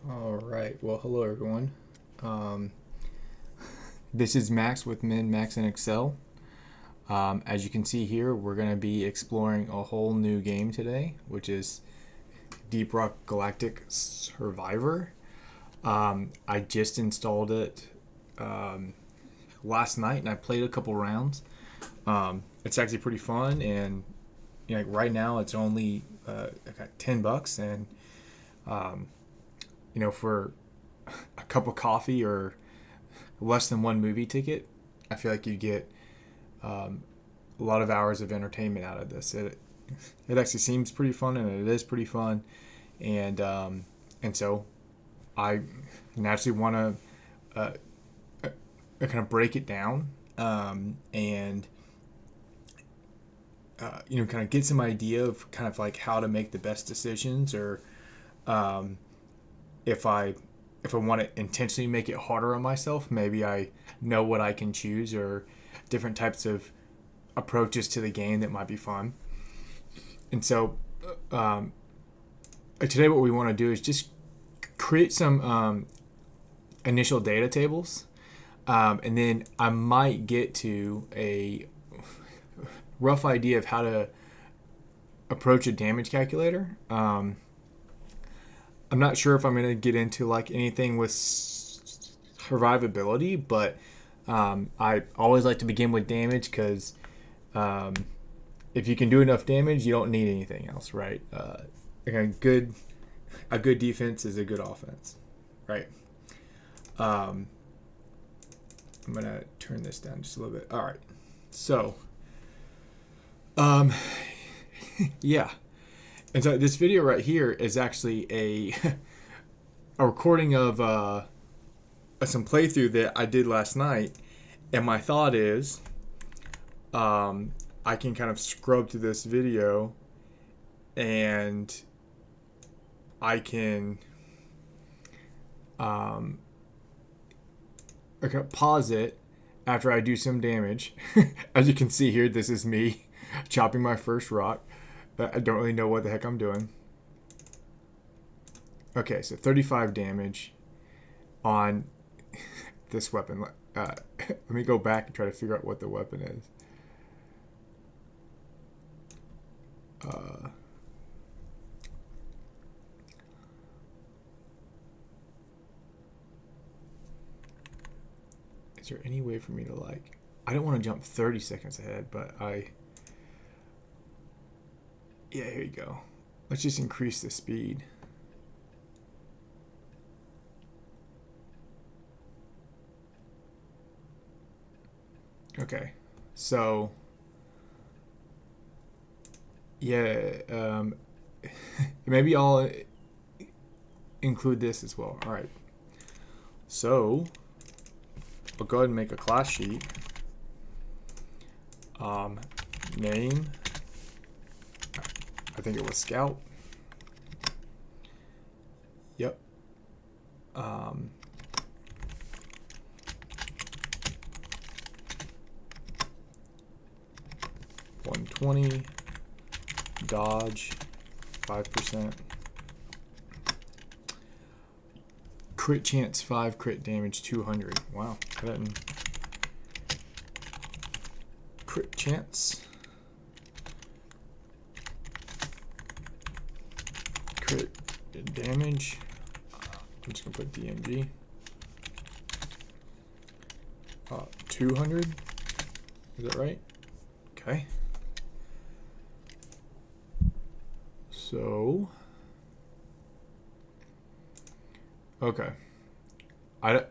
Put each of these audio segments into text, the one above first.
All right. Well, hello everyone. Um, this is Max with Min Max in Excel. As you can see here, we're going to be exploring a whole new game today, which is Deep Rock Galactic Survivor. I just installed it last night, and I played a couple rounds. It's actually pretty fun, and like right now, it's only $10, and for a cup of coffee or less than one movie ticket, I feel like you get a lot of hours of entertainment out of this. It actually seems pretty fun, and it is pretty fun, and so I naturally want to kind of break it down and kind of get some idea of kind of like how to make the best decisions, or um, if I want to intentionally make it harder on myself, maybe I know what I can choose, or different types of approaches to the game that might be fun. And so today what we want to do is just create some initial data tables, and then I might get to a rough idea of how to approach a damage calculator. I'm not sure if I'm going to get into like anything with survivability, but I always like to begin with damage because if you can do enough damage, you don't need anything else, right? Again, a good defense is a good offense, right? I'm gonna turn this down just a little bit. All right, so yeah. And so this video right here is actually a recording of some playthrough that I did last night, and my thought is I can kind of scrub through this video, and I can pause it after I do some damage. As you can see here, this is me chopping my first rock. I don't really know what the heck I'm doing. Okay, so 35 damage on this weapon. Let me go back and try to figure out what the weapon is. Is there any way for me to like... I don't want to jump 30 seconds ahead, but yeah, here you go. Let's just increase the speed. Okay, so yeah, maybe I'll include this as well. All right, so I'll go ahead and make a class sheet. Name, I think it was Scout. Yep. 120. Dodge, 5%. Crit chance 5, crit damage 200. Wow. I didn't. Crit chance. Crit damage. I'm just going to put DMG. 200. Is that right? Okay. So, okay. I don't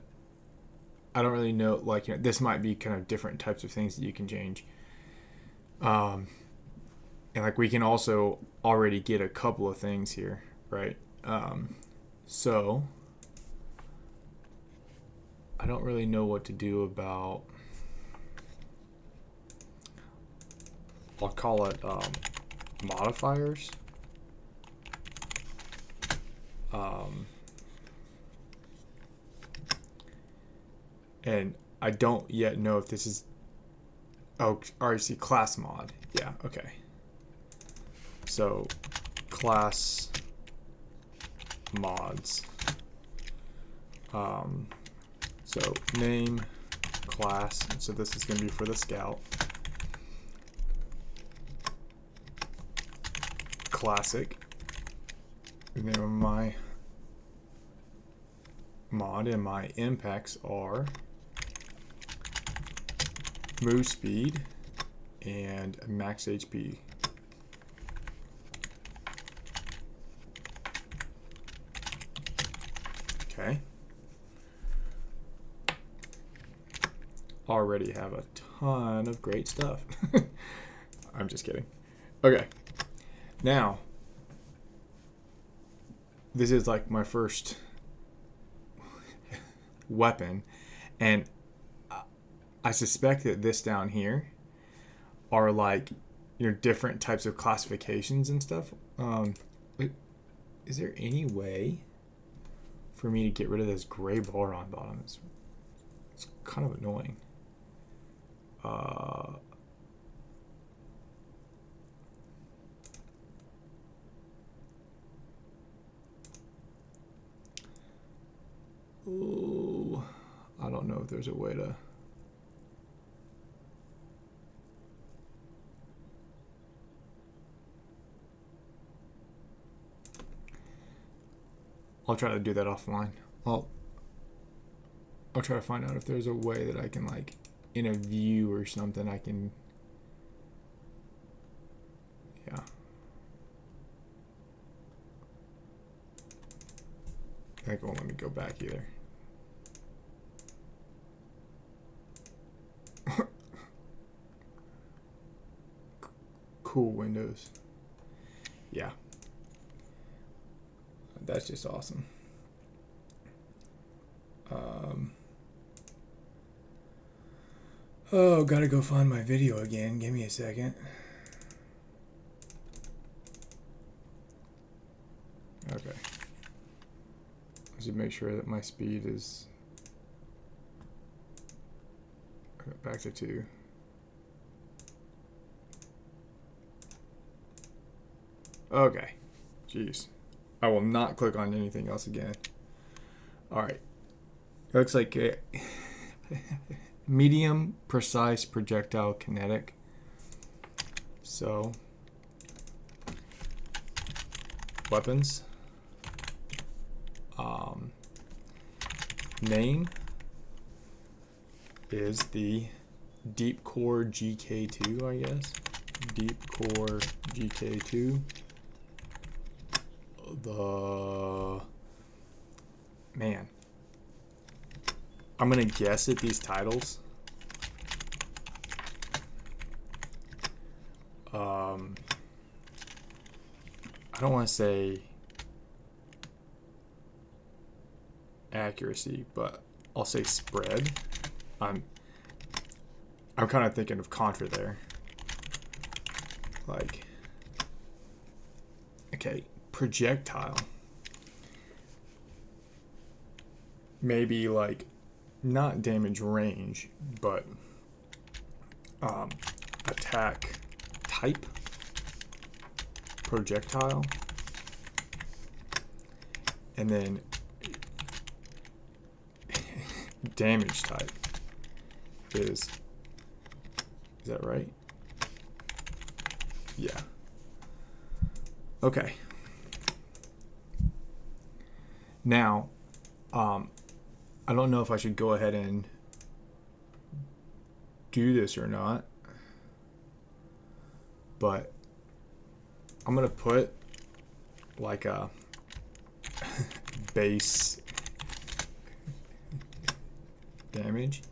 really know, like, this might be kind of different types of things that you can change. And like we can also already get a couple of things here, right? So I don't really know what to do about, I'll call it modifiers. And I don't yet know if this is, oh, RC class mod. Yeah, okay. So class mods. So name, class, so this is going to be for the scout. Classic. The name of my mod, and my impacts are move speed and max HP. Okay. Already have a ton of great stuff. I'm just kidding. Okay. Now, this is like my first weapon, and I suspect that this down here are like, different types of classifications and stuff. Is there any way for me to get rid of this gray bar on bottom? It's kind of annoying. Oh, I don't know if there's a way to. I'll try to do that offline. I'll try to find out if there's a way that I can, like, in a view or something, I can. Yeah. I think it won't let me go back either. Cool windows. Yeah. That's just awesome. Oh, gotta go find my video again. Give me a second. Okay. I should make sure that my speed is back to 2. Okay. Jeez. I will not click on anything else again. All right. It looks like a medium precise projectile kinetic. So, weapons. Name is the Deep Core GK2, I guess. Deep Core GK2. Man, I'm gonna guess at these titles. I don't want to say accuracy, but I'll say spread. I'm kind of thinking of Contra there. Like, okay, projectile. Maybe like not damage range, but attack type projectile, and then damage type is that right? Yeah. Okay. Now, I don't know if I should go ahead and do this or not, but I'm going to put like a base damage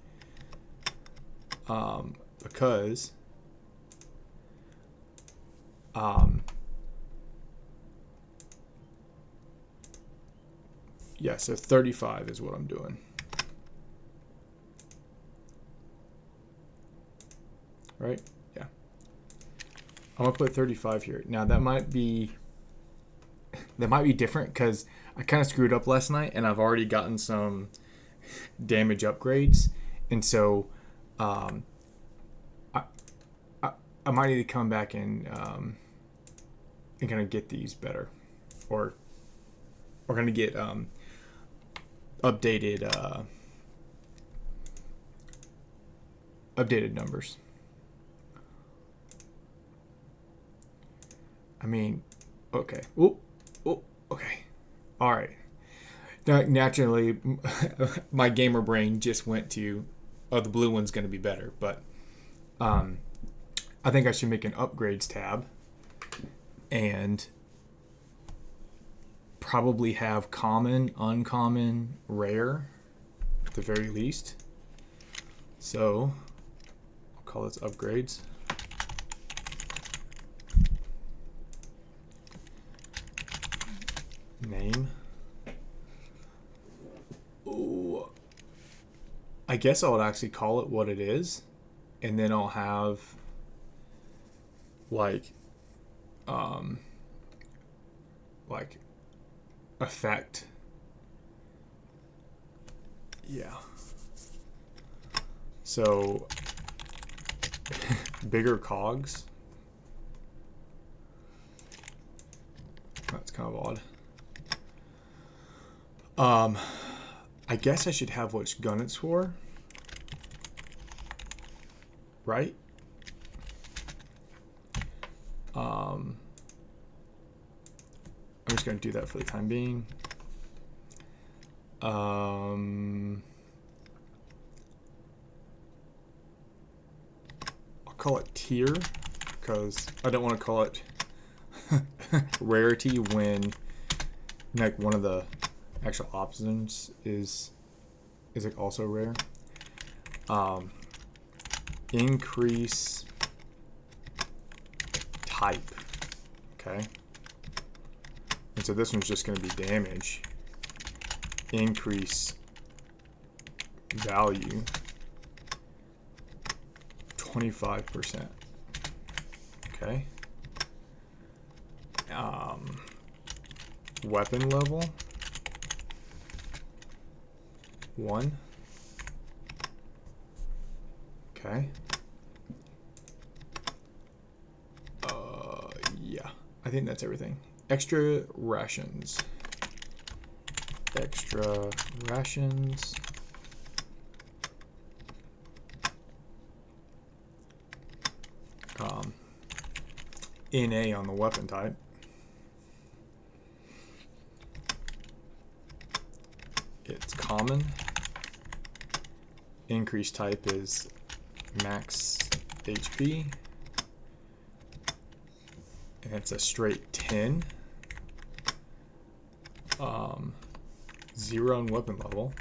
because yeah, so 35 is what I'm doing. Right? Yeah. I'm gonna put 35 here. Now that might be different because I kind of screwed up last night and I've already gotten some damage upgrades, and so I might need to come back and kind of get these better, or we're gonna get updated updated numbers. I mean, okay. Oh, okay. All right. Now, naturally, my gamer brain just went to, oh, the blue one's going to be better. But I think I should make an upgrades tab and probably have common, uncommon, rare at the very least. So I'll call this upgrades. Name. Ooh. I guess I would actually call it what it is, and then I'll have like effect. Yeah. So bigger cogs. That's kind of odd. I guess I should have which gun it's for. Right? I'm just going to do that for the time being. I'll call it tier because I don't want to call it rarity when like one of the actual options is like also rare. Increase type. Okay. And so this one's just going to be damage. Increase value 25%. Okay. Weapon level 1. Okay. Yeah, I think that's everything. Extra rations. Extra rations. NA on the weapon type. It's common. Increase type is max HP. And it's a straight 10. 0 on weapon level.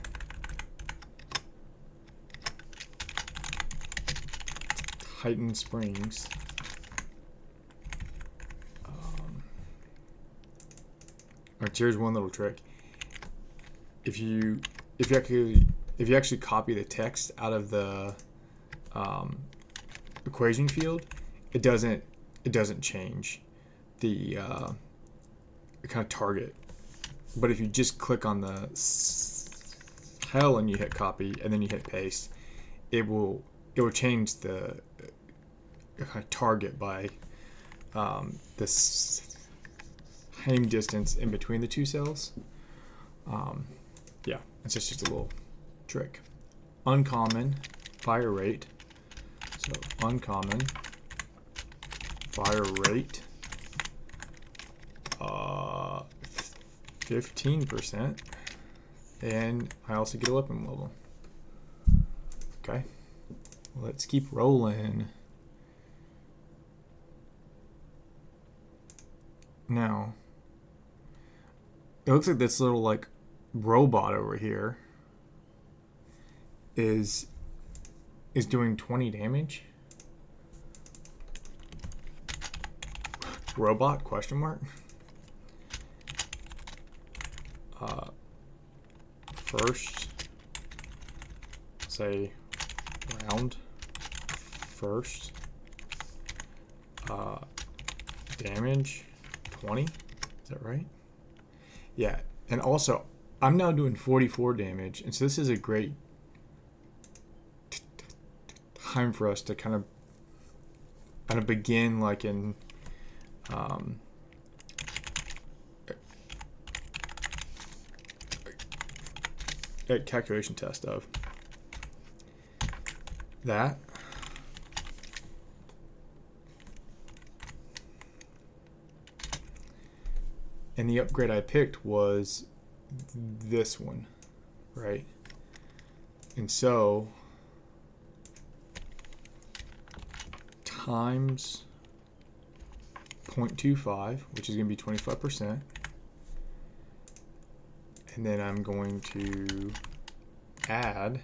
Heightened springs. Alright, here's one little trick. If you actually copy the text out of the equation field, it doesn't change the kind of target. But if you just click on the cell and you hit copy and then you hit paste, it will change the target by the same distance in between the two cells. Yeah, it's just a little trick. Uncommon fire rate. So uncommon fire rate 15%, and I also get a weapon level. Okay, let's keep rolling. Now it looks like this little like robot over here is doing 20 damage. Robot question mark. First, say round first, damage 20. Is that right? Yeah. And also I'm now doing 44 damage, and so this is a great time for us to kind of begin like in calculation test of that. And the upgrade I picked was this one, right? And so times 0.25, which is going to be 25%. And then I'm going to add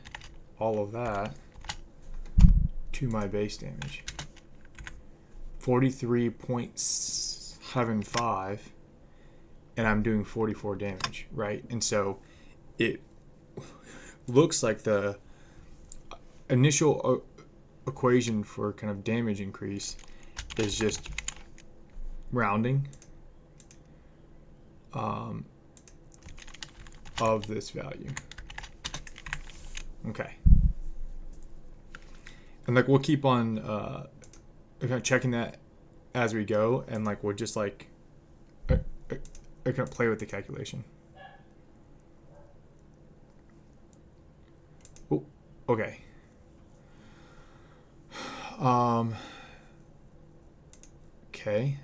all of that to my base damage. 43.75, and I'm doing 44 damage, right? And so it looks like the initial equation for kind of damage increase is just rounding of this value. Okay. And like we'll keep on kind of checking that as we go, and like we'll just like kind of play with the calculation. Oh, okay. Okay.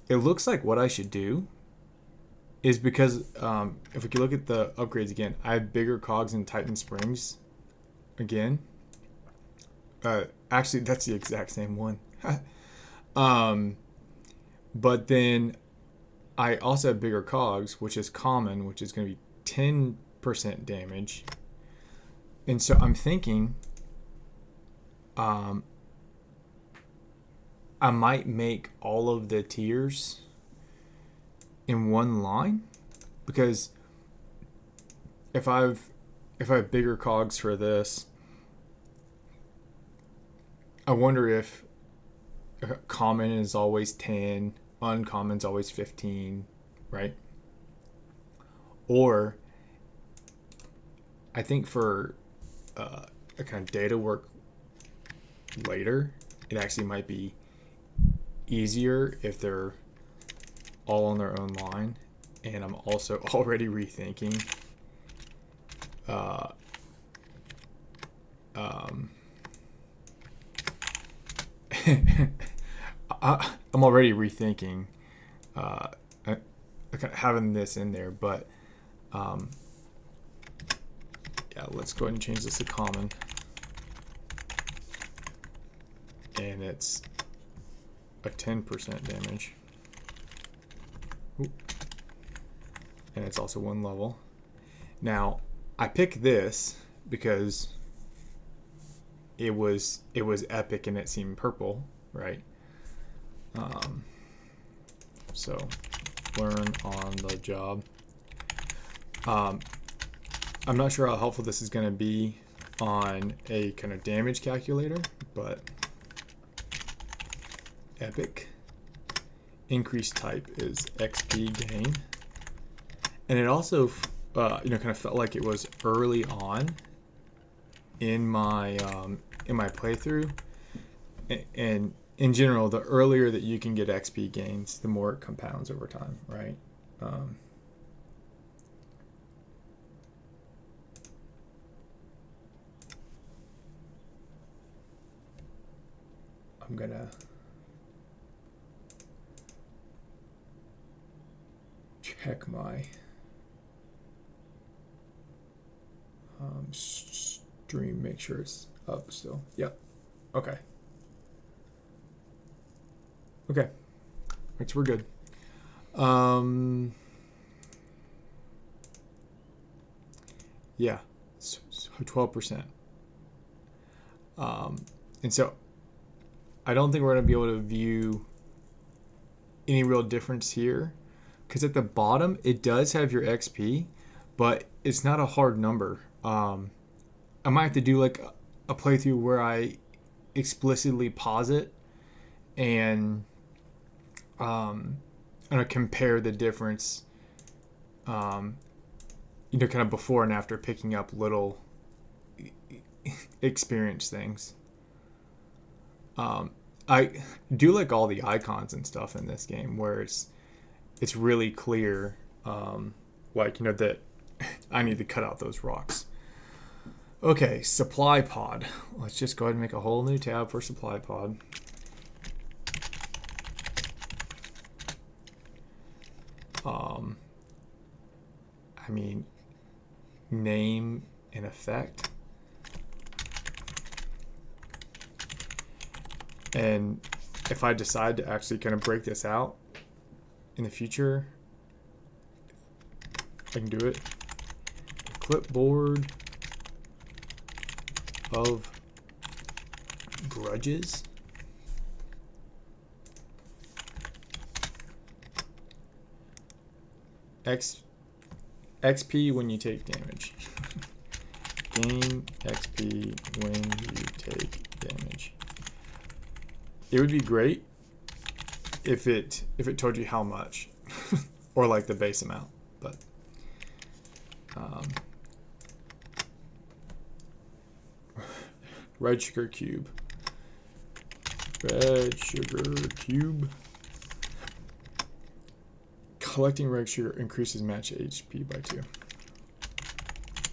It looks like what I should do is because if we can look at the upgrades again, I have bigger cogs and Titan springs again. Actually, that's the exact same one. But then I also have bigger cogs, which is common, which is going to be 10% damage. And so I'm thinking I might make all of the tiers in one line, because if I have bigger cogs for this, I wonder if common is always 10, uncommon is always 15, right? Or I think for a kind of data work later, it actually might be easier if they're all on their own line. And I'm also already rethinking I'm already rethinking having this in there, but yeah, let's go ahead and change this to common, and it's a 10% damage. Ooh. And it's also one level. Now I picked this because it was epic and it seemed purple, right? So learn on the job. I'm not sure how helpful this is going to be on a kind of damage calculator, but epic. Increase type is XP gain. And it also, kind of felt like it was early on in my playthrough. And in general, the earlier that you can get XP gains, the more it compounds over time, right? I'm gonna check my stream, make sure it's up still. Yep. Okay. Okay. Right, so we're good. Yeah, so 12%. And so I don't think we're going to be able to view any real difference here, because at the bottom it does have your XP, but it's not a hard number. I might have to do like a playthrough where I explicitly pause it and compare the difference, kind of before and after, picking up little experience things. I do like all the icons and stuff in this game, where it's really clear like, that I need to cut out those rocks. Okay, supply pod. Let's just go ahead and make a whole new tab for supply pod. I mean, name and effect. And if I decide to actually kind of break this out in the future, I can do it. Clipboard of grudges. XP when you take damage. Gain XP when you take damage. It would be great if it told you how much, or like the base amount, but red sugar cube. Red sugar cube. Collecting red sugar increases match HP by 2.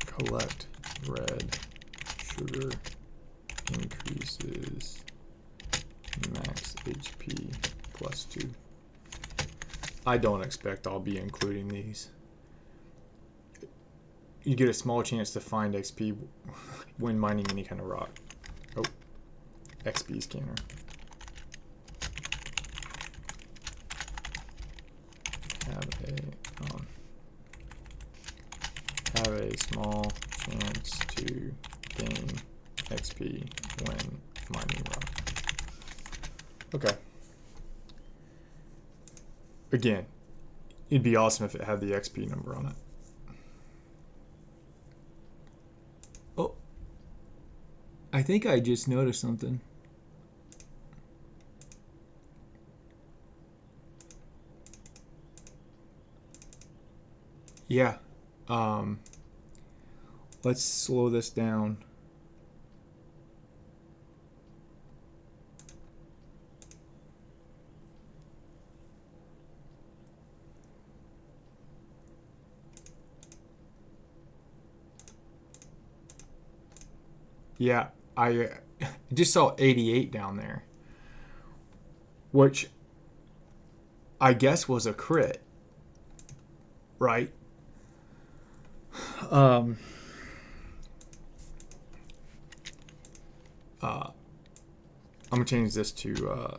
Collect red sugar increases max HP plus 2. I don't expect I'll be including these. You get a small chance to find XP when mining any kind of rock. Oh, XP scanner. Have a small chance to gain XP when mining rock. Okay. Again, it'd be awesome if it had the XP number on it. Oh, I think I just noticed something. Yeah. Let's slow this down. Yeah, I just saw 88 down there, which I guess was a crit, right? I'm gonna change this to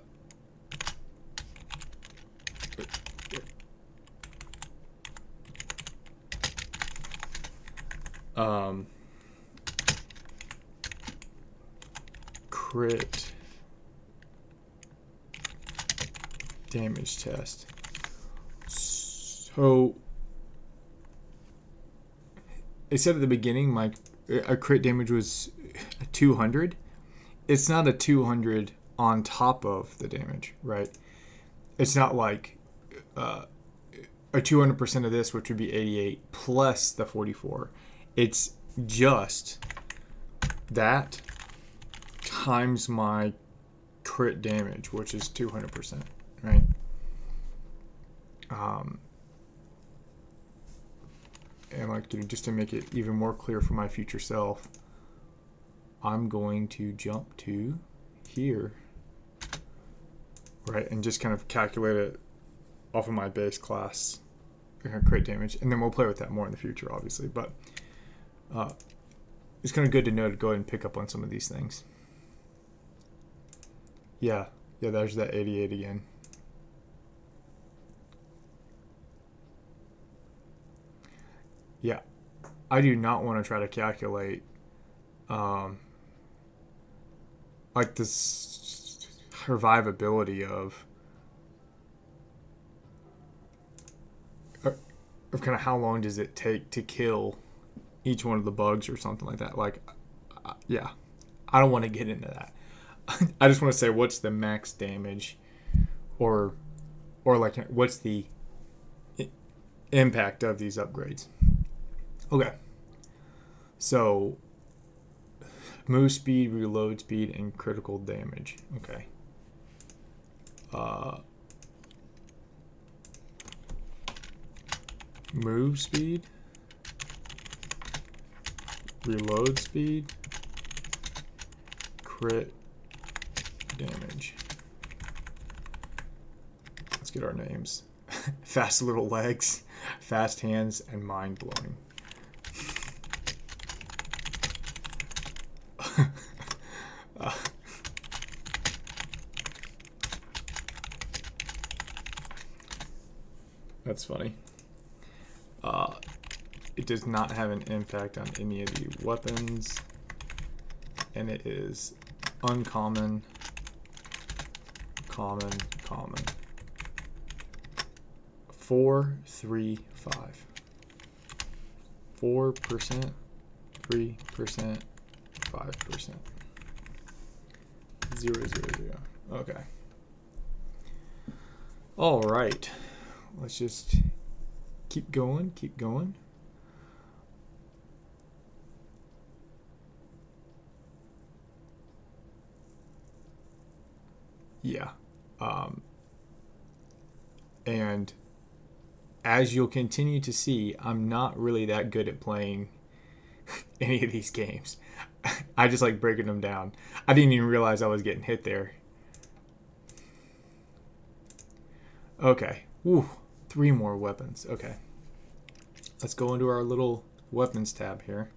crit damage test. So it said at the beginning my crit damage was 200. It's not a 200 on top of the damage, right? It's not like a 200% of this, which would be 88 plus the 44. It's just that times my crit damage, which is 200%, right? And like, just to make it even more clear for my future self, I'm going to jump to here, right, and just kind of calculate it off of my base class crit damage, and then we'll play with that more in the future, obviously. But it's kind of good to know to go ahead and pick up on some of these things. Yeah, there's that 88 again. Yeah, I do not want to try to calculate like the survivability of kind of how long does it take to kill each one of the bugs or something like that. Like, yeah, I don't want to get into that. I just want to say what's the max damage, or like what's the impact of these upgrades. Okay, so move speed, reload speed, and critical damage. Okay. move speed, reload speed, crit damage. Let's get our names. Fast little legs, fast hands, and mind blowing. That's funny. It does not have an impact on any of the weapons, and it is uncommon, common, common. 4, 3, 5. 4%, 3%, 5%. 0, 0, 0. Okay. All right. Let's just keep going, keep going. Yeah. And as you'll continue to see, I'm not really that good at playing any of these games. I just like breaking them down. I didn't even realize I was getting hit there. Okay. Woo. 3 more weapons. Okay. Let's go into our little weapons tab here.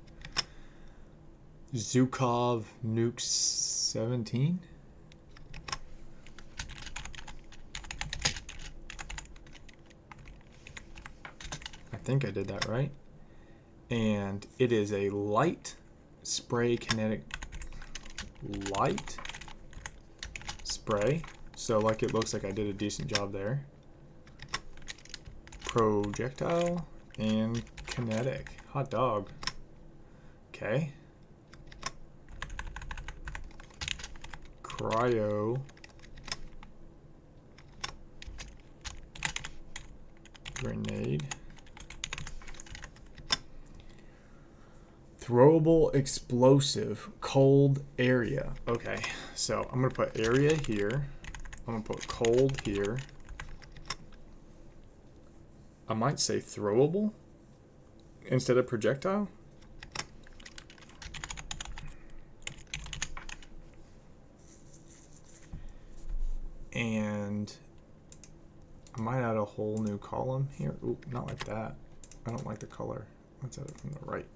Zhukov Nuke 17. I think I did that right. And it is a light spray kinetic light spray. So like it looks like I did a decent job there. Projectile and kinetic. Hot dog. Okay. Cryo. Grenade. Throwable explosive cold area. Okay, so I'm gonna put area here. I'm gonna put cold here. I might say throwable instead of projectile. And I might add a whole new column here. Ooh, not like that. I don't like the color. Let's add it from the right.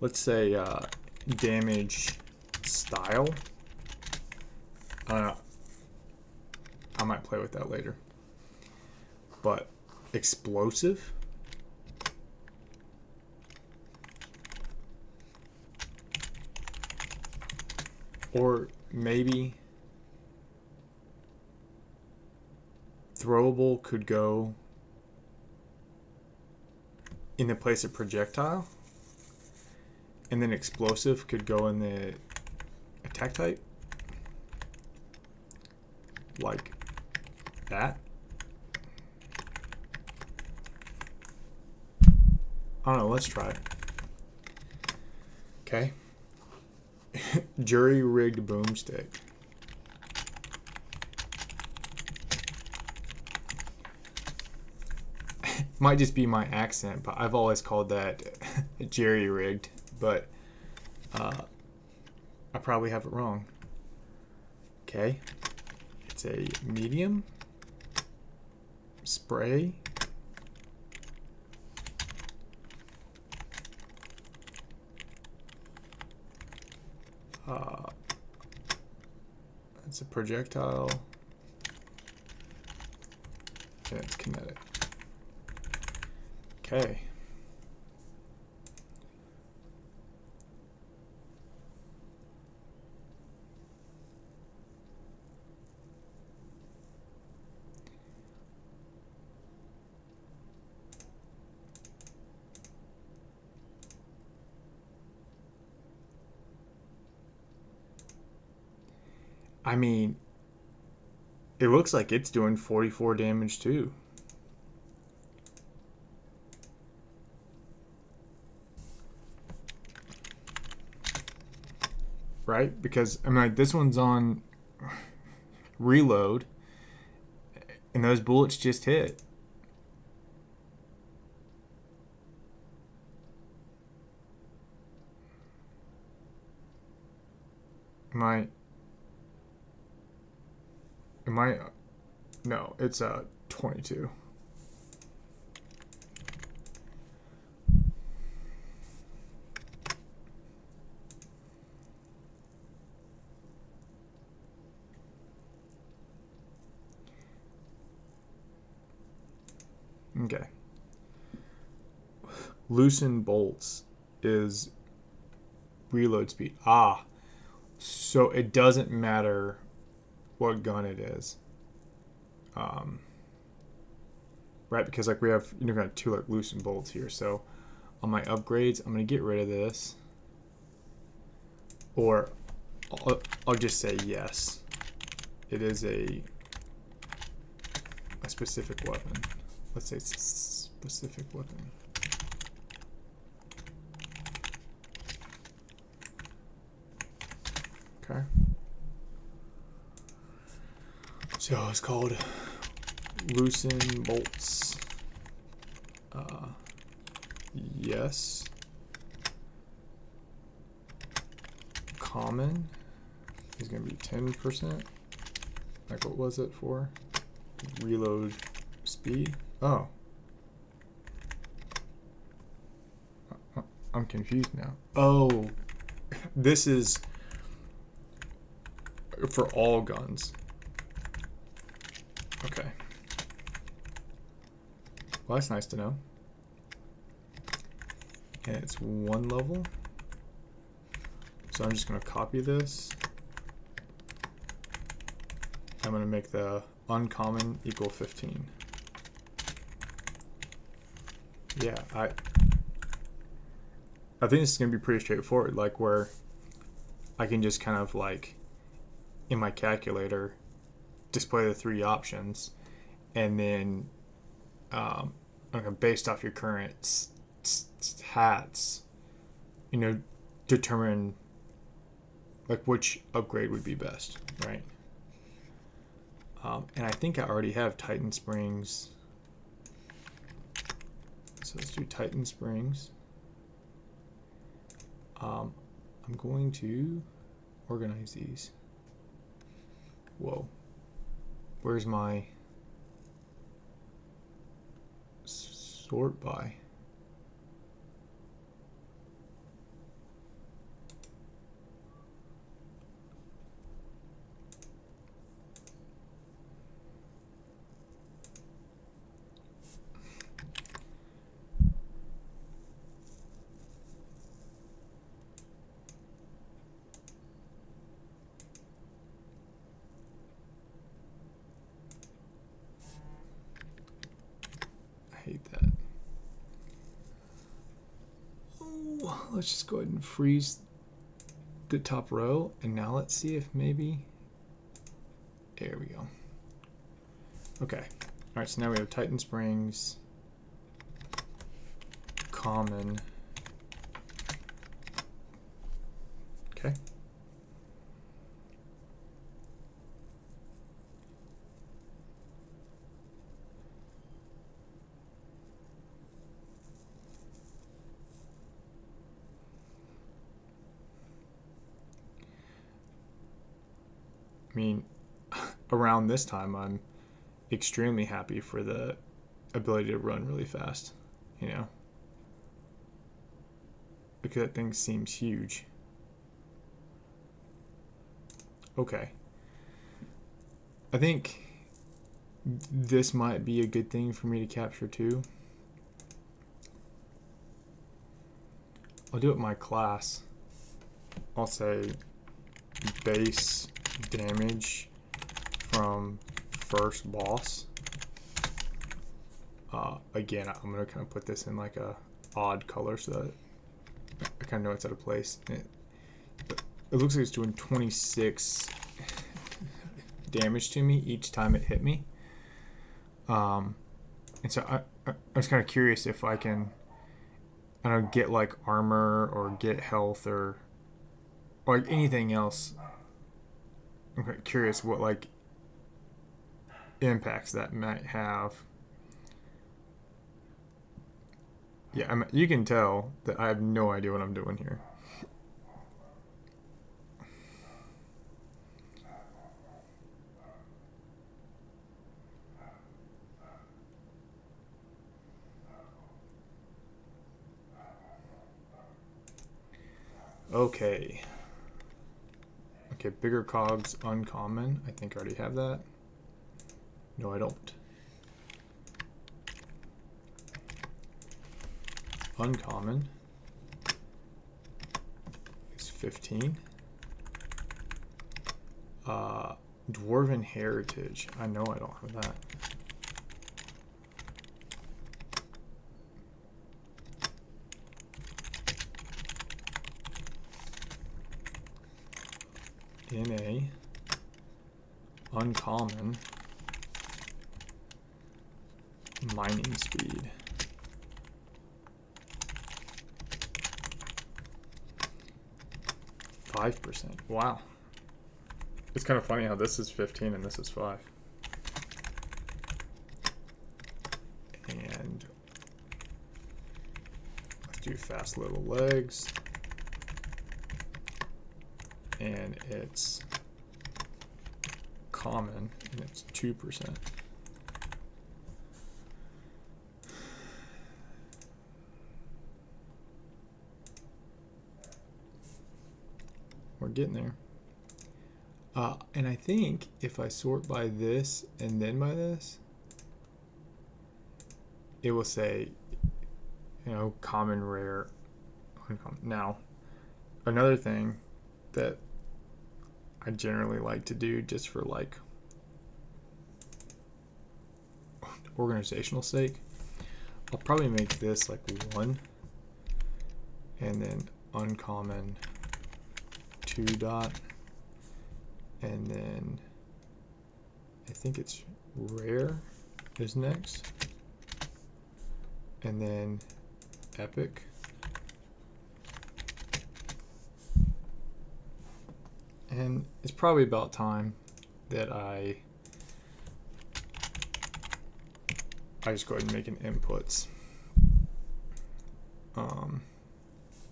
Let's say damage style. I might play with that later. But explosive. Or maybe throwable could go in the place of projectile. And then explosive could go in the attack type. Like that. I don't know, let's try it. Okay. Jury-rigged boomstick. Might just be my accent, but I've always called that jerry-rigged. But I probably have it wrong. Okay. It's a medium spray. It's a projectile. And it's kinetic. Okay. I mean, it looks like it's doing 44 damage too. Right? Because, I mean, like, this one's on reload, and those bullets just hit. Am I? Am I? No, it's 22. Okay. Loosen bolts is reload speed. Ah, so it doesn't matter what gun it is. Right, because like we have, got two like loosen bolts here. So on my upgrades, I'm gonna get rid of this, or I'll just say yes. It is a specific weapon. Let's say specific weapon. Okay. So it's called loosen bolts. Yes. Common is going to be 10%. Like what was it for? Reload speed. Oh. I'm confused now. Oh. This is for all guns. Okay. Well, that's nice to know. And it's one level. So I'm just going to copy this. I'm going to make the uncommon equal 15. Yeah, I think this is going to be pretty straightforward, like where I can just kind of like in my calculator display the three options, and then based off your current stats, determine like which upgrade would be best, right? And I think I already have Titan Springs. So let's do Titan Springs. I'm going to organize these. Whoa. Where's my sort by? Hate that. Oh, let's just go ahead and freeze the top row, and now let's see if maybe, there we go. Okay, all right, so now we have Titan Springs, common. Okay. I mean, around this time, I'm extremely happy for the ability to run really fast, because that thing seems huge. Okay. I think this might be a good thing for me to capture too. I'll do it in my class. I'll say base damage from first boss. Again, I'm going to kind of put this in like a odd color so that I kind of know it's out of place. It looks like it's doing 26 damage to me each time it hit me. And so I was kind of curious if I can, I don't know, get like armor or get health or like anything else. I'm curious what like impacts that might have. Yeah, you can tell that I have no idea what I'm doing here. Okay. Okay, bigger cogs, uncommon. I think I already have that. No, I don't. Uncommon is 15. Dwarven heritage. I know I don't have that. NA. Uncommon. Mining speed. %. Wow. It's kind of funny how this is 15 and this is 5. And let's do fast little legs. And it's common and it's 2%. We're getting there. And I think if I sort by this and then by this, it will say, you know, common, rare, uncommon. Now, another thing that I generally like to do just for like organizational sake, I'll probably make this like 1 and then uncommon 2 dot, and then I think it's rare is next, and then epic, and it's probably about time that I just go ahead and make an inputs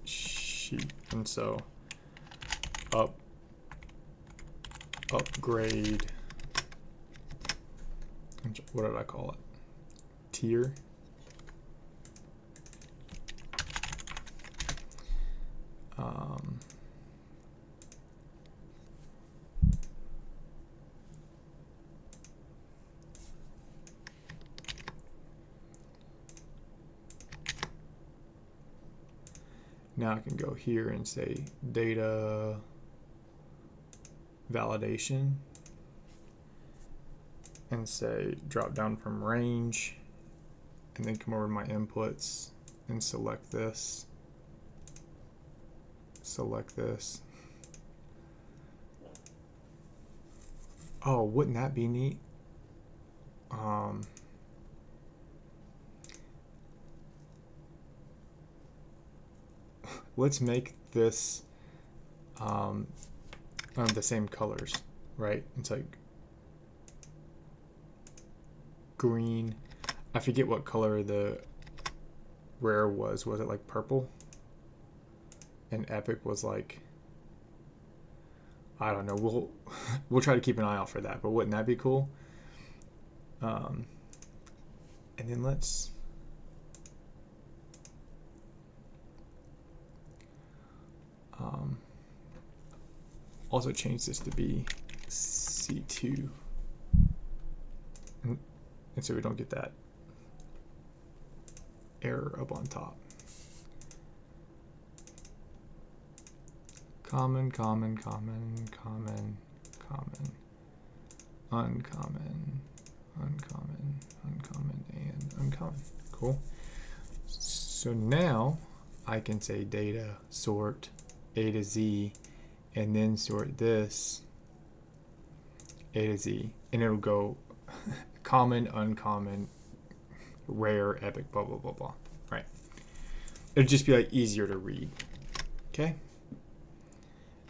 sheet, and so upgrade, what did I call it? Tier. Now I can go here and say data validation and say drop down from range, and then come over to my inputs and select this, Oh, wouldn't that be neat? Let's make this the same colors, right? It's like green. I forget what color the rare was. Was it like purple? And epic was like, I don't know. We'll try to keep an eye out for that. But wouldn't that be cool? And then let's also change this to be C2, and so we don't get that error up on top. Common, common, common, common, common, uncommon, uncommon, uncommon, and uncommon. Cool. So now I can say data sort A to Z, and then sort this A to Z, and it'll go common, uncommon, rare, epic, blah, blah, blah, blah. Right. It'll just be like easier to read. Okay.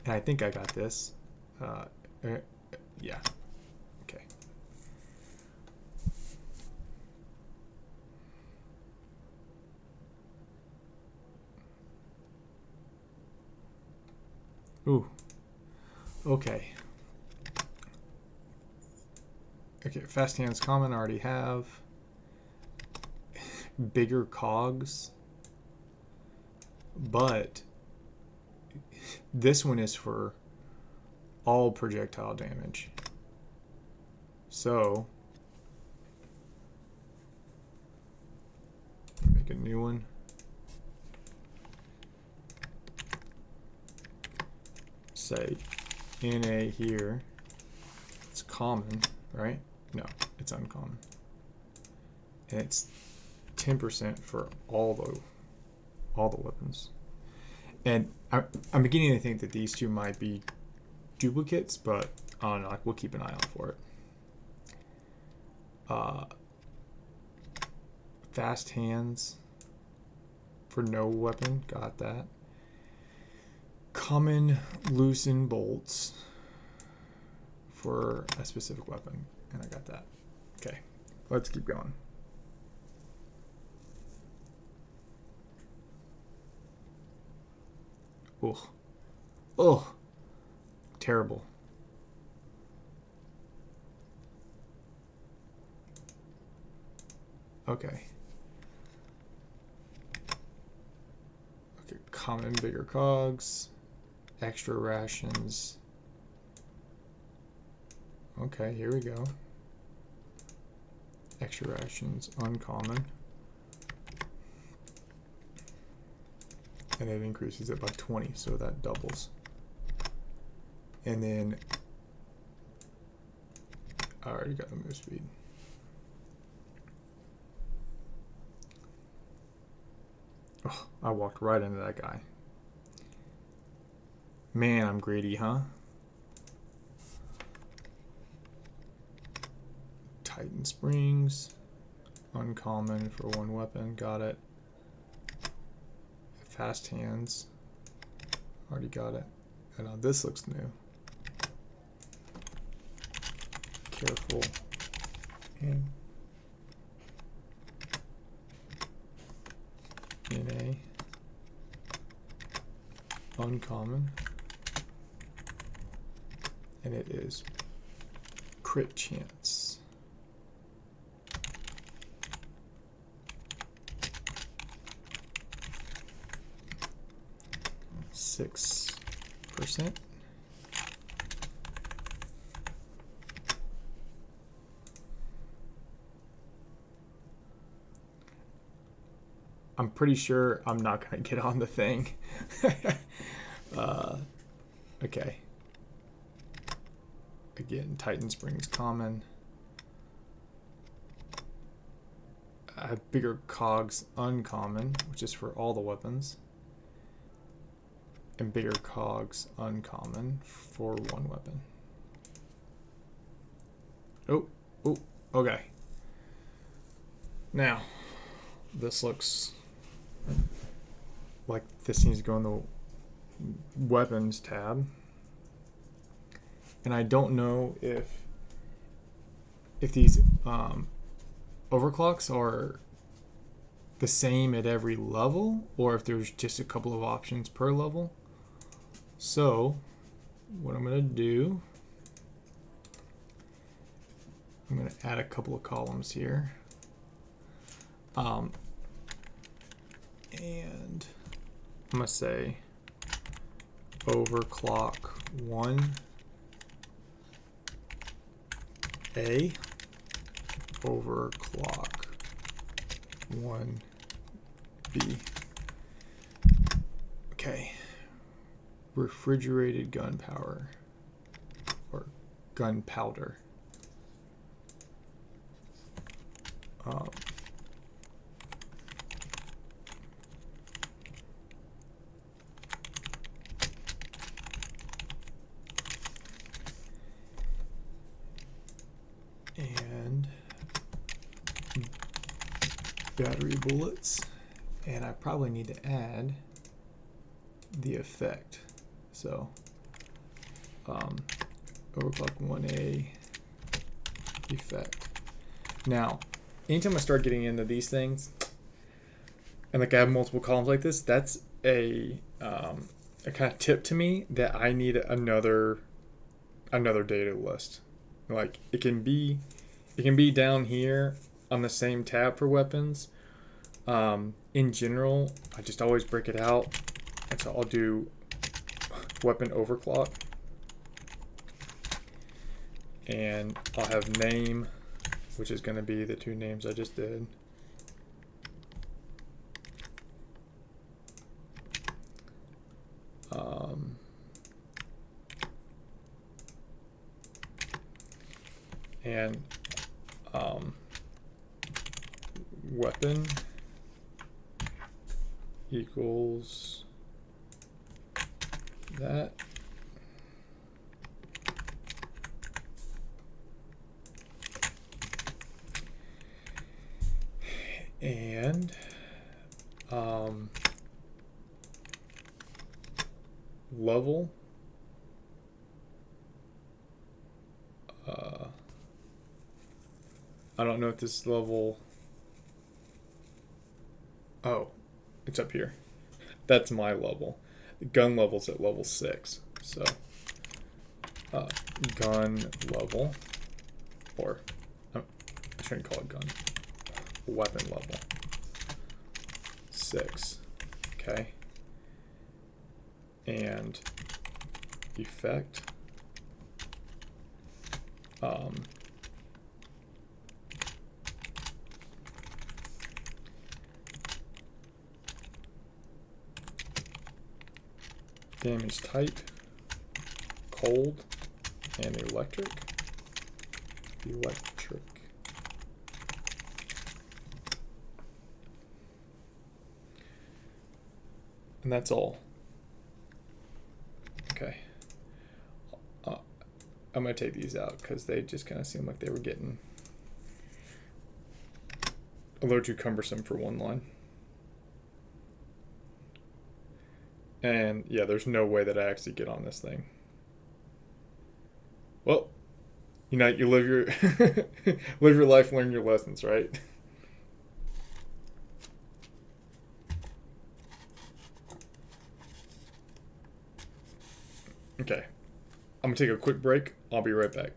And I think I got this. Yeah. Okay. Ooh. Okay. Okay, fast hands common I already have. Bigger cogs. But This one is for all projectile damage. So make a new one. Say NA here. It's common, right? No, it's uncommon. And it's 10% for all the weapons. And I'm beginning to think that these two might be duplicates, but I don't know. Like, we'll keep an eye out for it. Fast hands for no weapon. Got that. Common loosen bolts for a specific weapon. And I got that. Okay. Let's keep going. Oh. Oh. Terrible. Okay. Okay, common bigger cogs, extra rations. Okay, here we go. Extra rations, uncommon. And it increases it by 20, so that doubles. And then I already got the move speed. Oh, I walked right into that guy. Man, I'm greedy, huh? Titan Springs. Uncommon for one weapon. Got it. Fast hands. Already got it. And now this looks new. Careful. And NA. Uncommon. And it is crit chance. %. I'm pretty sure I'm not going to get on the thing. Okay. Again, Titan Springs common. I have bigger cogs uncommon, which is for all the weapons. And bigger cogs uncommon for one weapon. Oh, okay. Now, this looks like this needs to go in the weapons tab. And I don't know if these overclocks are the same at every level or if there's just a couple of options per level. So what I'm going to do, I'm going to add a couple of columns here. And I'm going to say overclock 1A, overclock 1B. Okay. Refrigerated gunpowder or gunpowder. And battery bullets, and I probably need to add the effect. So overclock 1A effect. Now, anytime I start getting into these things, and like I have multiple columns like this, that's a kind of tip to me that I need another data list. Like it can be down here on the same tab for weapons. In general, I just always break it out, and so I'll do weapon overclock. And I'll have name, which is going to be the two names I just did. And weapon equals that. And level I don't know if this level. Oh, it's up here. That's my level. The gun level's at level 6. So gun level, or I shouldn't call it gun, weapon level 6. Okay. And effect damage type cold and electric. And that's all. Okay. I'm going to take these out because they just kind of seem like they were getting a little too cumbersome for one line. And yeah, there's no way that I actually get on this thing. Well, you know, you live your live your life, learn your lessons, right? Okay. I'm going to take a quick break. I'll be right back.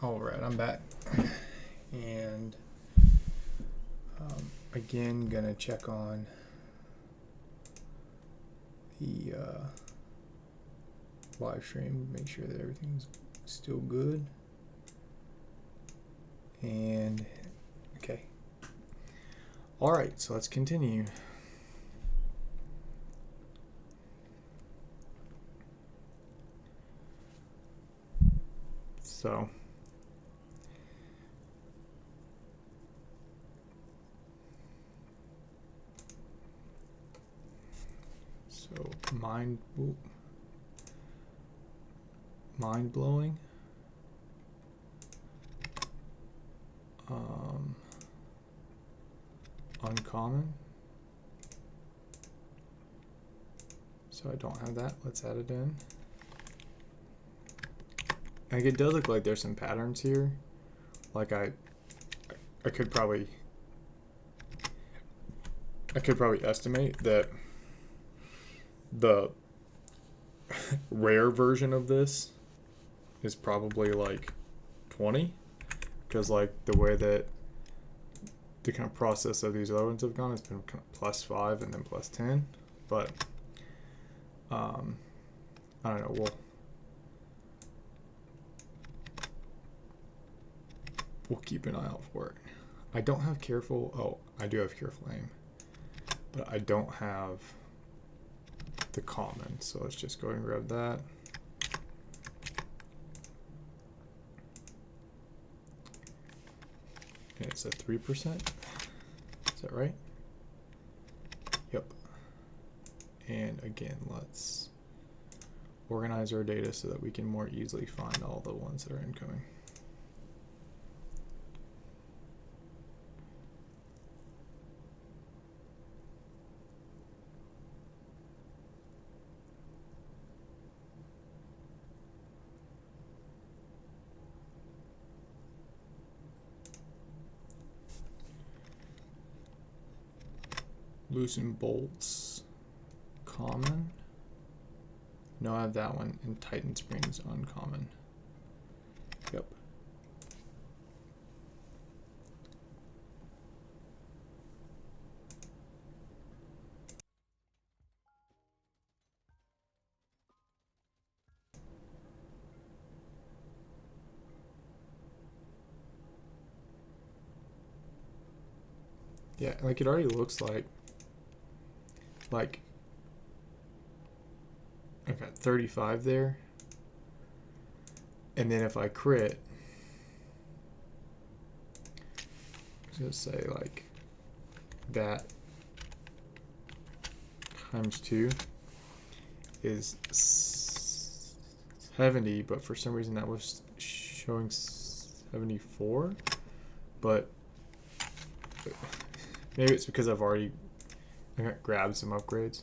All right, I'm back. And again, gonna check on the live stream, make sure that everything's still good. And okay. All right, so let's continue. So mind blowing. Uncommon. So I don't have that. Let's add it in. Like, it does look like there's some patterns here. Like I could probably estimate that the rare version of this is probably like 20, because like the way that the kind of process of these other ones have gone, it's been kind of +5 and then +10. But I don't know. We'll keep an eye out for it. I don't have careful. Oh, I do have careful aim, but I don't have the common. So let's just go ahead and grab that. And it's a 3%. Is that right? Yep. And again, let's organize our data so that we can more easily find all the ones that are incoming. Loosen bolts, common. No, I have that one. And Titan springs, uncommon. Yep. Yeah, like it already looks like I've got 35 there, and then if I crit, just say like that times 2 is 70, but for some reason that was showing 74, but maybe it's because I've already grabbed some upgrades.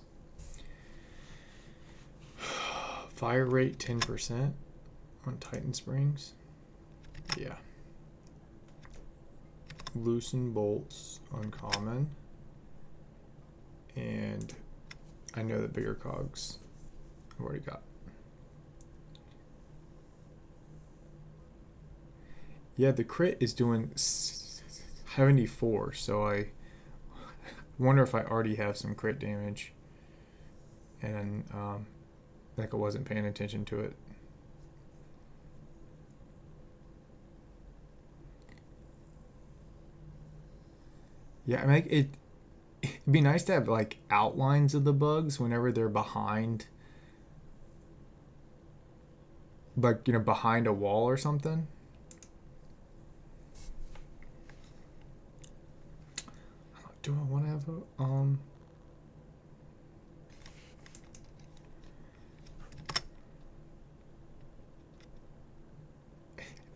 Fire rate 10% on Titan springs. Yeah. Loosen bolts, uncommon. And I know that bigger cogs I've already got. Yeah, the crit is doing 74, so I wonder if I already have some crit damage, and like I wasn't paying attention to it. Yeah, I mean, it'd be nice to have like outlines of the bugs whenever they're behind, like, you know, behind a wall or something. Do I want to have a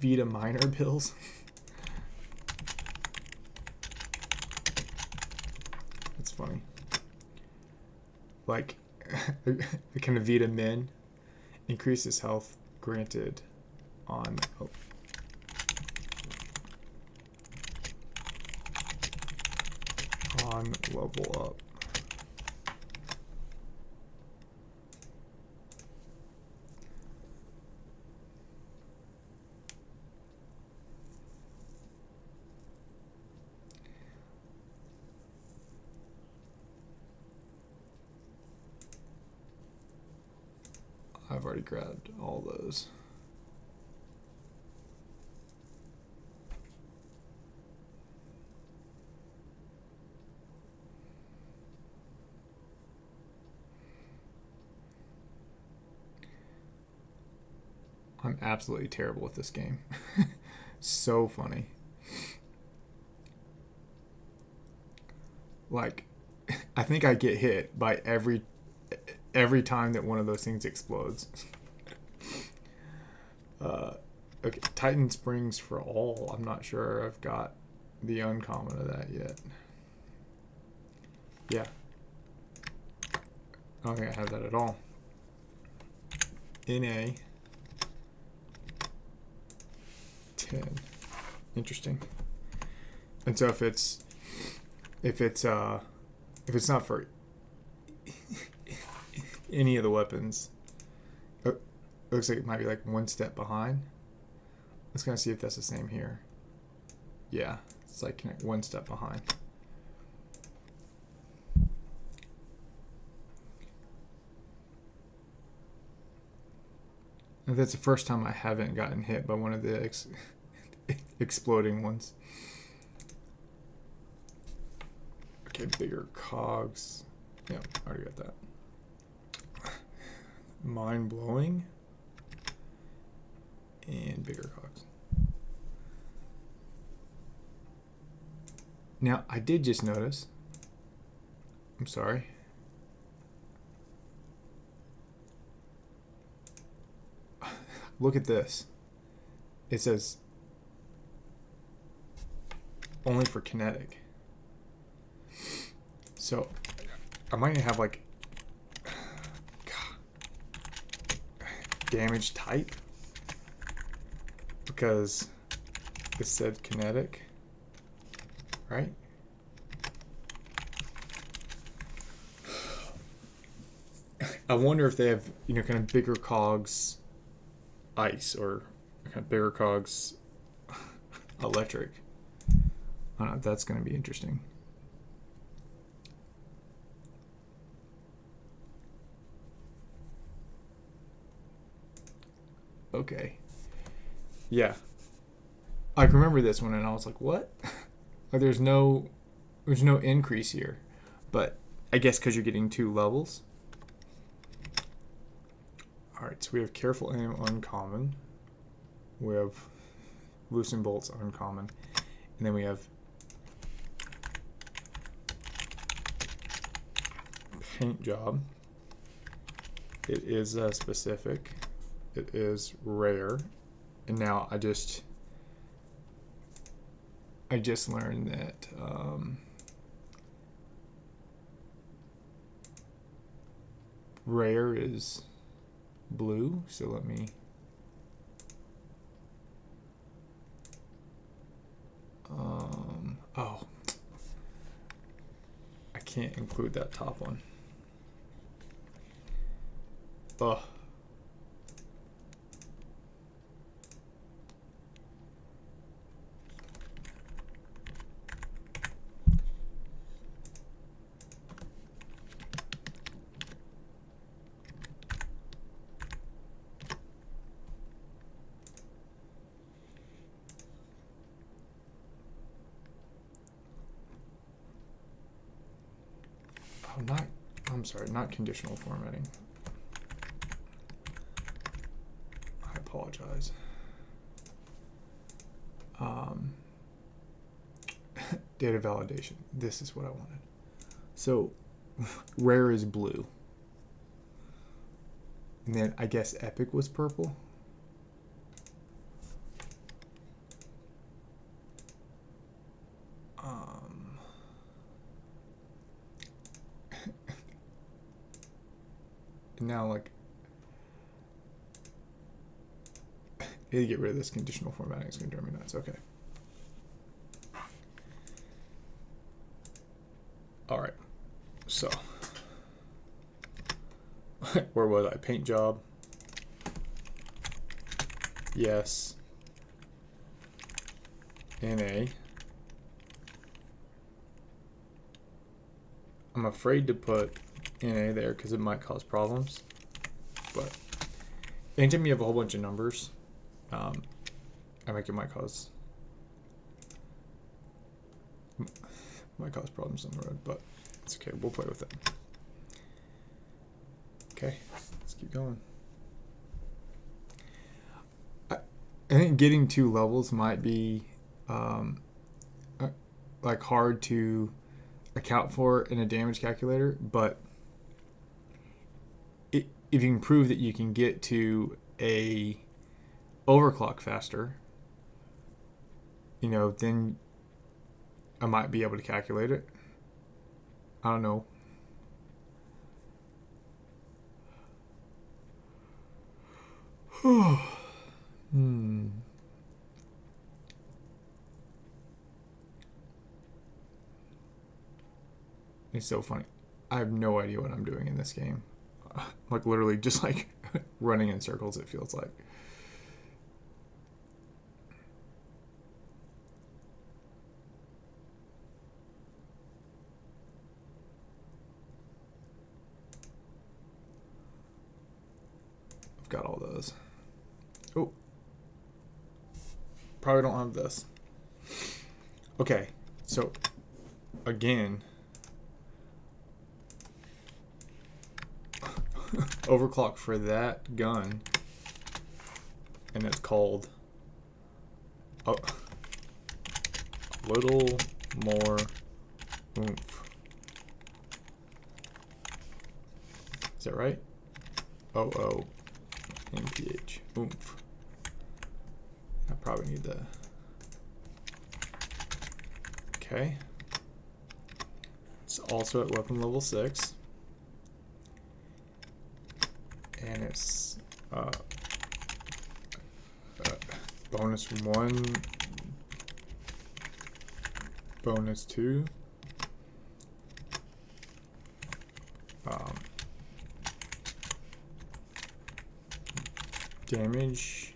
Vita minor bills? That's funny. Like, can a Vita min increases health granted on level up. I've already grabbed all those. I'm absolutely terrible with this game. So funny. Like, I think I get hit by every time that one of those things explodes. Okay, Titan Springs for all. I'm not sure I've got the uncommon of that yet. Yeah. I don't think I have that at all. NA 10. Interesting. And so if it's not for any of the weapons, it looks like it might be like one step behind. Let's kind of see if that's the same here. Yeah, it's like one step behind. And that's the first time I haven't gotten hit by one of the exploding ones. Okay, bigger cogs. Yeah, I already got that. Mind blowing. And bigger cogs. Now, I did just notice. I'm sorry. Look at this. It says only for kinetic. So I might have like damage type because it said kinetic, right? I wonder if they have, kind of bigger cogs ice or kind of bigger cogs electric. I don't know if that's going to be interesting. Okay. Yeah. I remember this one and I was like, what? There's no increase here. But I guess because you're getting 2 levels. Alright, so we have Careful Aim uncommon. We have Loosen Bolts uncommon. And then we have Paint Job. It is specific. It is rare. And now I just learned that rare is blue. So let me oh, I can't include that top one. Ugh. Not conditional formatting. I apologize. Data validation. This is what I wanted. So, rare is blue. And then I guess epic was purple. Now, like, I need to get rid of this conditional formatting. It's going to drive me nuts. Okay. All right. So, where was I? Paint Job. Yes. NA. I'm afraid to put NA there because it might cause problems, but anytime you have a whole bunch of numbers, I think it might cause problems on the road, but it's okay. We'll play with it. Okay, let's keep going. I think getting 2 levels might be like hard to account for in a damage calculator, but if you can prove that you can get to a overclock faster, you know, then I might be able to calculate it. I don't know. It's so funny. I have no idea what I'm doing in this game. Like literally just like running in circles, it feels like. I've got all those. Oh. Probably don't have this. Okay, so again, overclock for that gun, and it's called a little more oomph. Is that right? OO-MPH, oomph. I probably need the. Okay. It's also at weapon level 6. And it's bonus 1, bonus 2. Damage.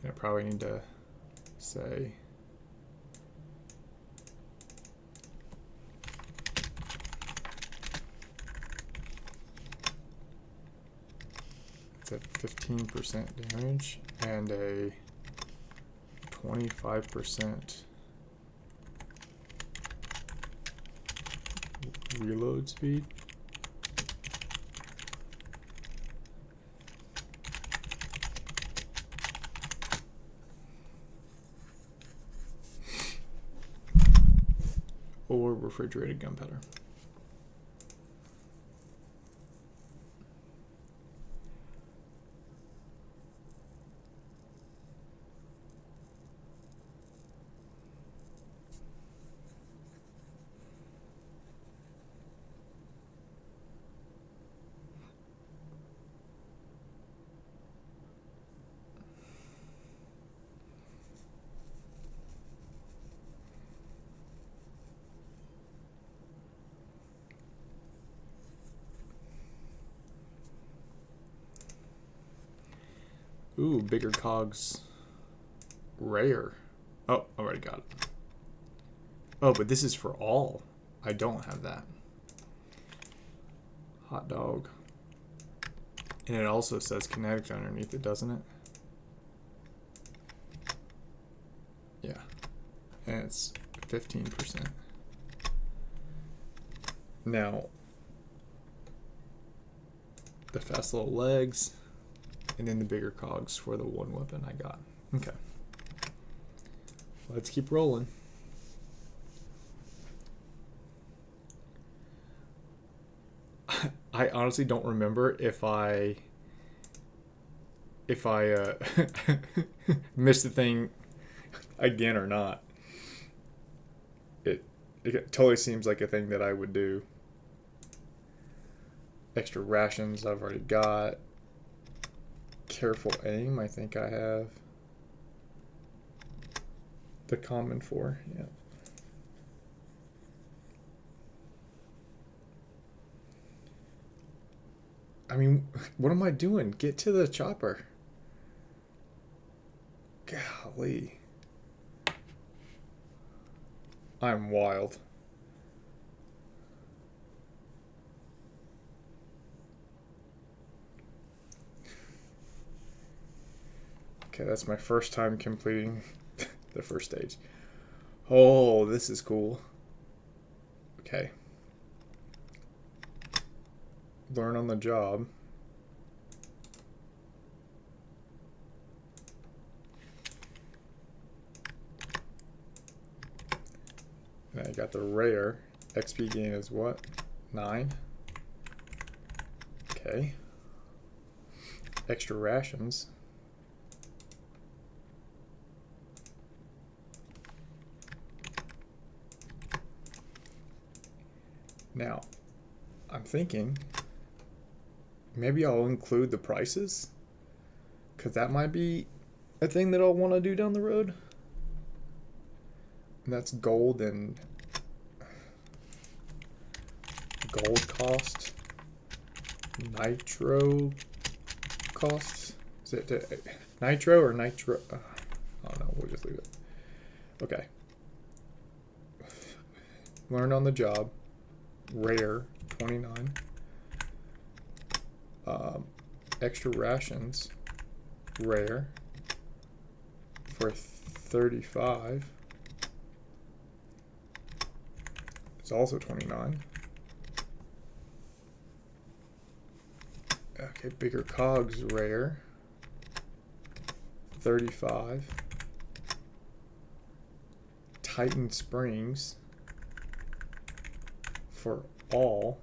I probably need to say it's at 15% damage and a 25% reload speed. Or refrigerated gunpowder. Ooh, bigger cogs. Rare. Oh, already got it. Oh, but this is for all. I don't have that. Hot dog. And it also says kinetic underneath it, doesn't it? Yeah. And it's 15%. Now, the fast little legs, and then the bigger cogs for the one weapon I got. Okay. Let's keep rolling. I honestly don't remember if I missed the thing again or not. It totally seems like a thing that I would do. Extra rations I've already got. Careful aim, I think I have the common for, yeah. I mean, what am I doing? Get to the chopper. Golly. I'm wild. Okay, that's my first time completing the first stage. Oh, this is cool. Okay. Learn on the job. And I got the rare. XP gain is what? 9. Okay. Extra rations. Now, I'm thinking maybe I'll include the prices, because that might be a thing that I'll want to do down the road. And that's gold and gold cost, nitro costs. Is it nitro or nitro? I don't know. We'll just leave it. Okay. Learned on the job. Rare, 29. Extra rations, rare, for 35. It's also 29. Okay, bigger cogs, rare, 35. Titan springs for all.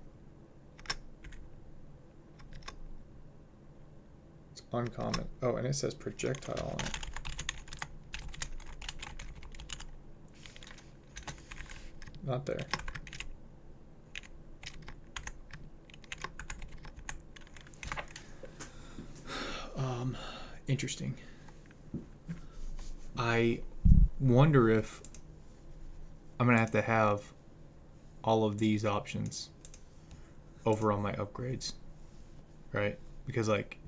It's uncommon. Oh, and it says projectile on it. Not there. Interesting. I wonder if I'm gonna have to have all of these options over on my upgrades, right? Because like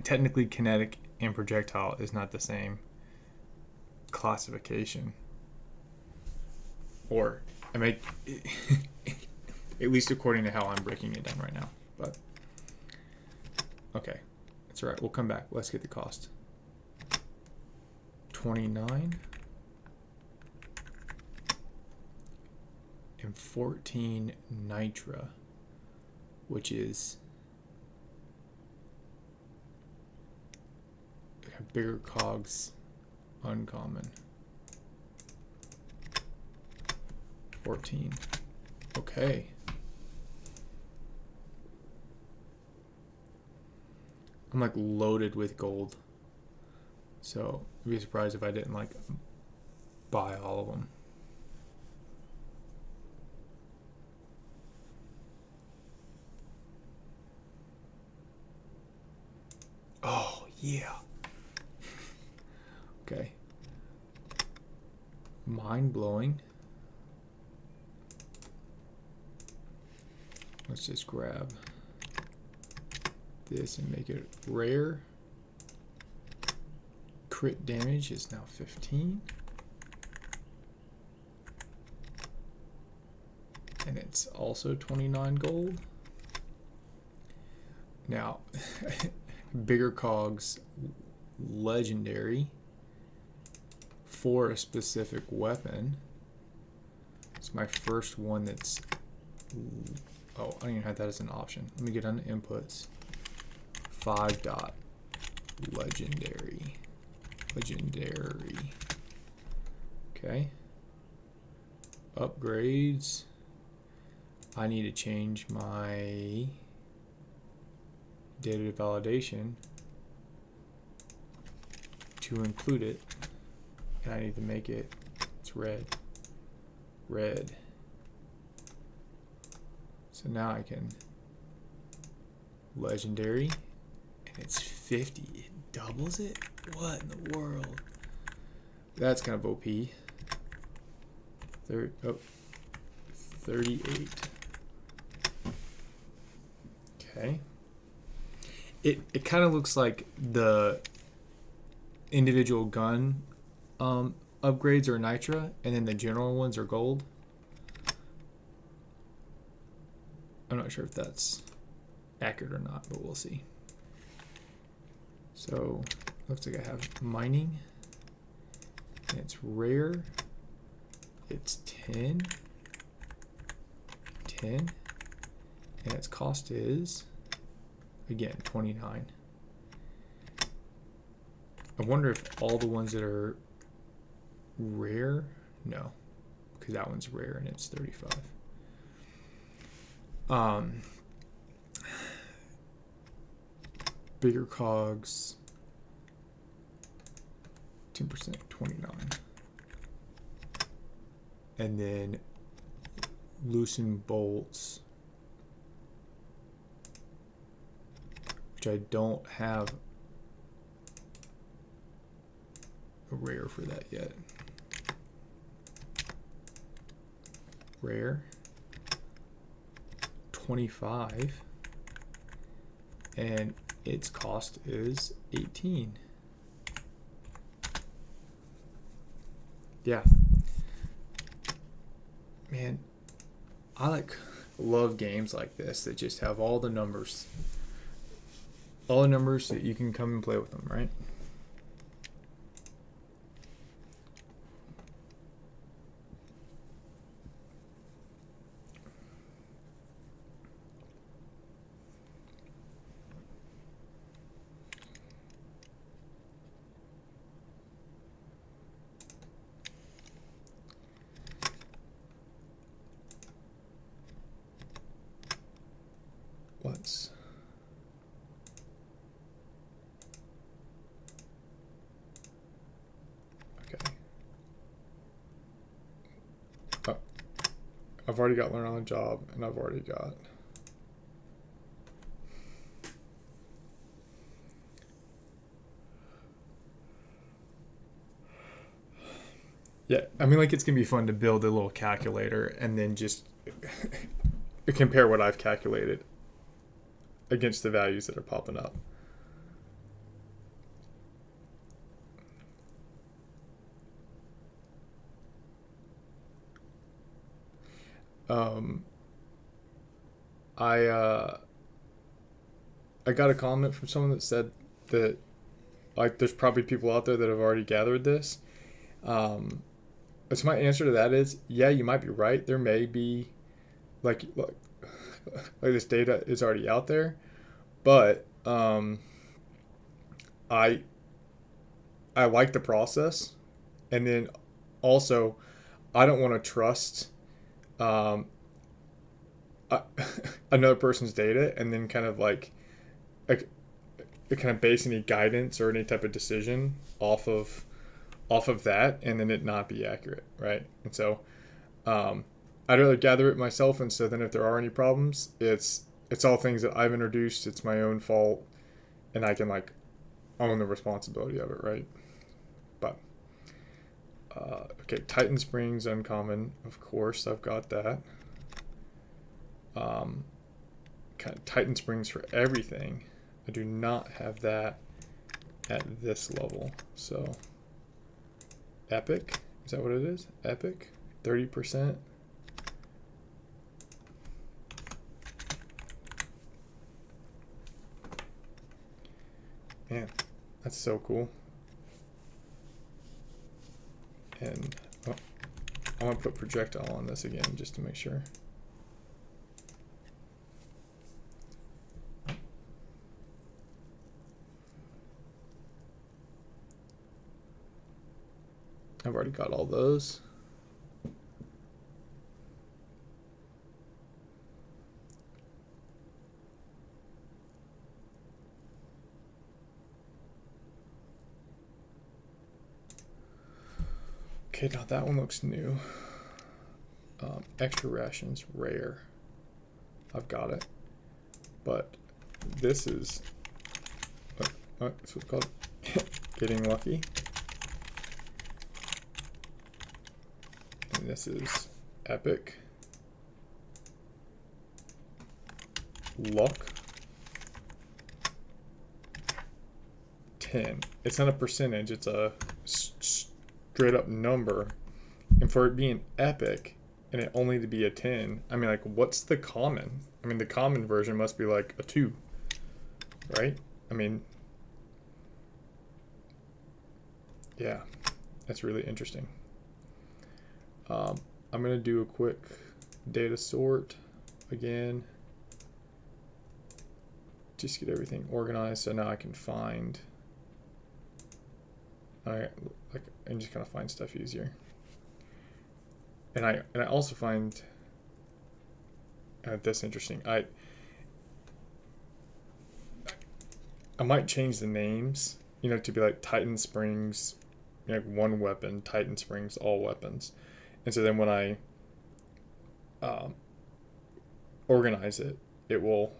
technically kinetic and projectile is not the same classification, or I mean at least according to how I'm breaking it down right now. But okay, that's all right. We'll come back. Let's get the cost. 29 and 14 nitra, which is bigger cogs, uncommon. 14. Okay. I'm like loaded with gold. So I'd be surprised if I didn't like buy all of them. Oh, yeah. Okay. Mind blowing. Let's just grab this and make it rare. Crit damage is now 15. And it's also 29 gold. Now, bigger cogs, legendary for a specific weapon. It's my first one that's... Oh, I don't even have that as an option. Let me get on the inputs. 5 dot legendary. Legendary. Okay. Upgrades. I need to change my data validation to include it. And I need to make it, it's red. Red. So now I can legendary, and it's 50. It doubles it? What in the world? That's kind of OP. 38. Okay. It kind of looks like the individual gun upgrades are nitra, and then the general ones are gold. I'm not sure if that's accurate or not, but we'll see. So looks like I have mining, and it's rare. It's 10, and its cost is, again, 29. I wonder if all the ones that are rare, no, because that one's rare and it's 35. Bigger cogs, 10%, 29. And then loosen bolts, which I don't have a rare for that yet. Rare, 25, and its cost is 18. Yeah. Man, I love games like this that just have all the numbers that you can come and play with them, right? Let's I've already got learn on the job, and I've already got I mean, like, it's gonna be fun to build a little calculator and then just compare what I've calculated against the values that are popping up. I got a comment from someone that said that, like, there's probably people out there that have already gathered this. So my answer to that is, yeah, you might be right. There may be like this data is already out there, but I like the process, and then also I don't want to trust another person's data and then kind of base any guidance or any type of decision off of that, and then it not be accurate, right? And so I'd rather gather it myself, and so then if there are any problems, it's all things that I've introduced, it's my own fault, and I can own the responsibility of it, right? But okay, Titan Springs uncommon, of course, I've got that. Kind of Titan Springs for everything. I do not have that at this level, so Epic, is that what it is? Epic, 30%. Man, that's so cool. And I want to put projectile on this again just to make sure. I've already got all those. Okay, now that one looks new. Extra rations, rare. I've got it. But this is, that's what's called getting lucky. And this is epic. Luck. 10. It's not a percentage, it's a straight up number. And for it being epic and it only to be a 10, I mean, what's the common? I mean, the common version must be a 2, right? I mean, yeah, that's really interesting. I'm going to do a quick data sort again. Just get everything organized so now I can find, and just kind of find stuff easier. And I also find this interesting. I might change the names, to be like Titan Springs, like one weapon, Titan Springs, all weapons. And so then when I organize it, it will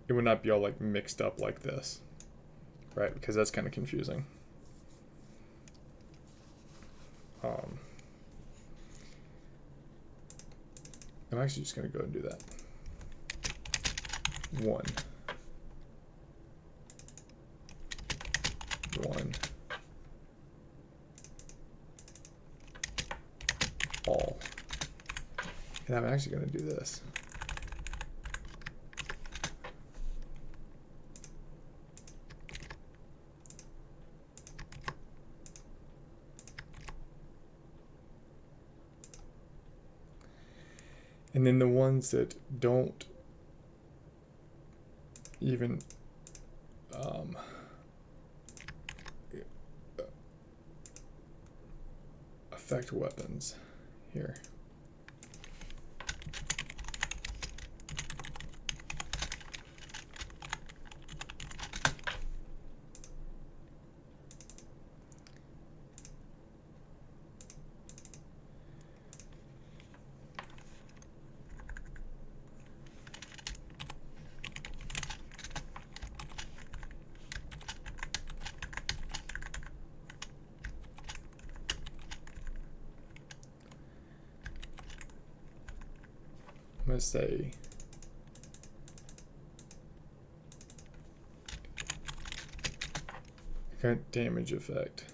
not be all like mixed up like this, right? Because that's kind of confusing. I'm actually just going to go and do that. 1. All. And I'm actually going to do this. And then the ones that don't even affect weapons here. I'm going to say current damage effect.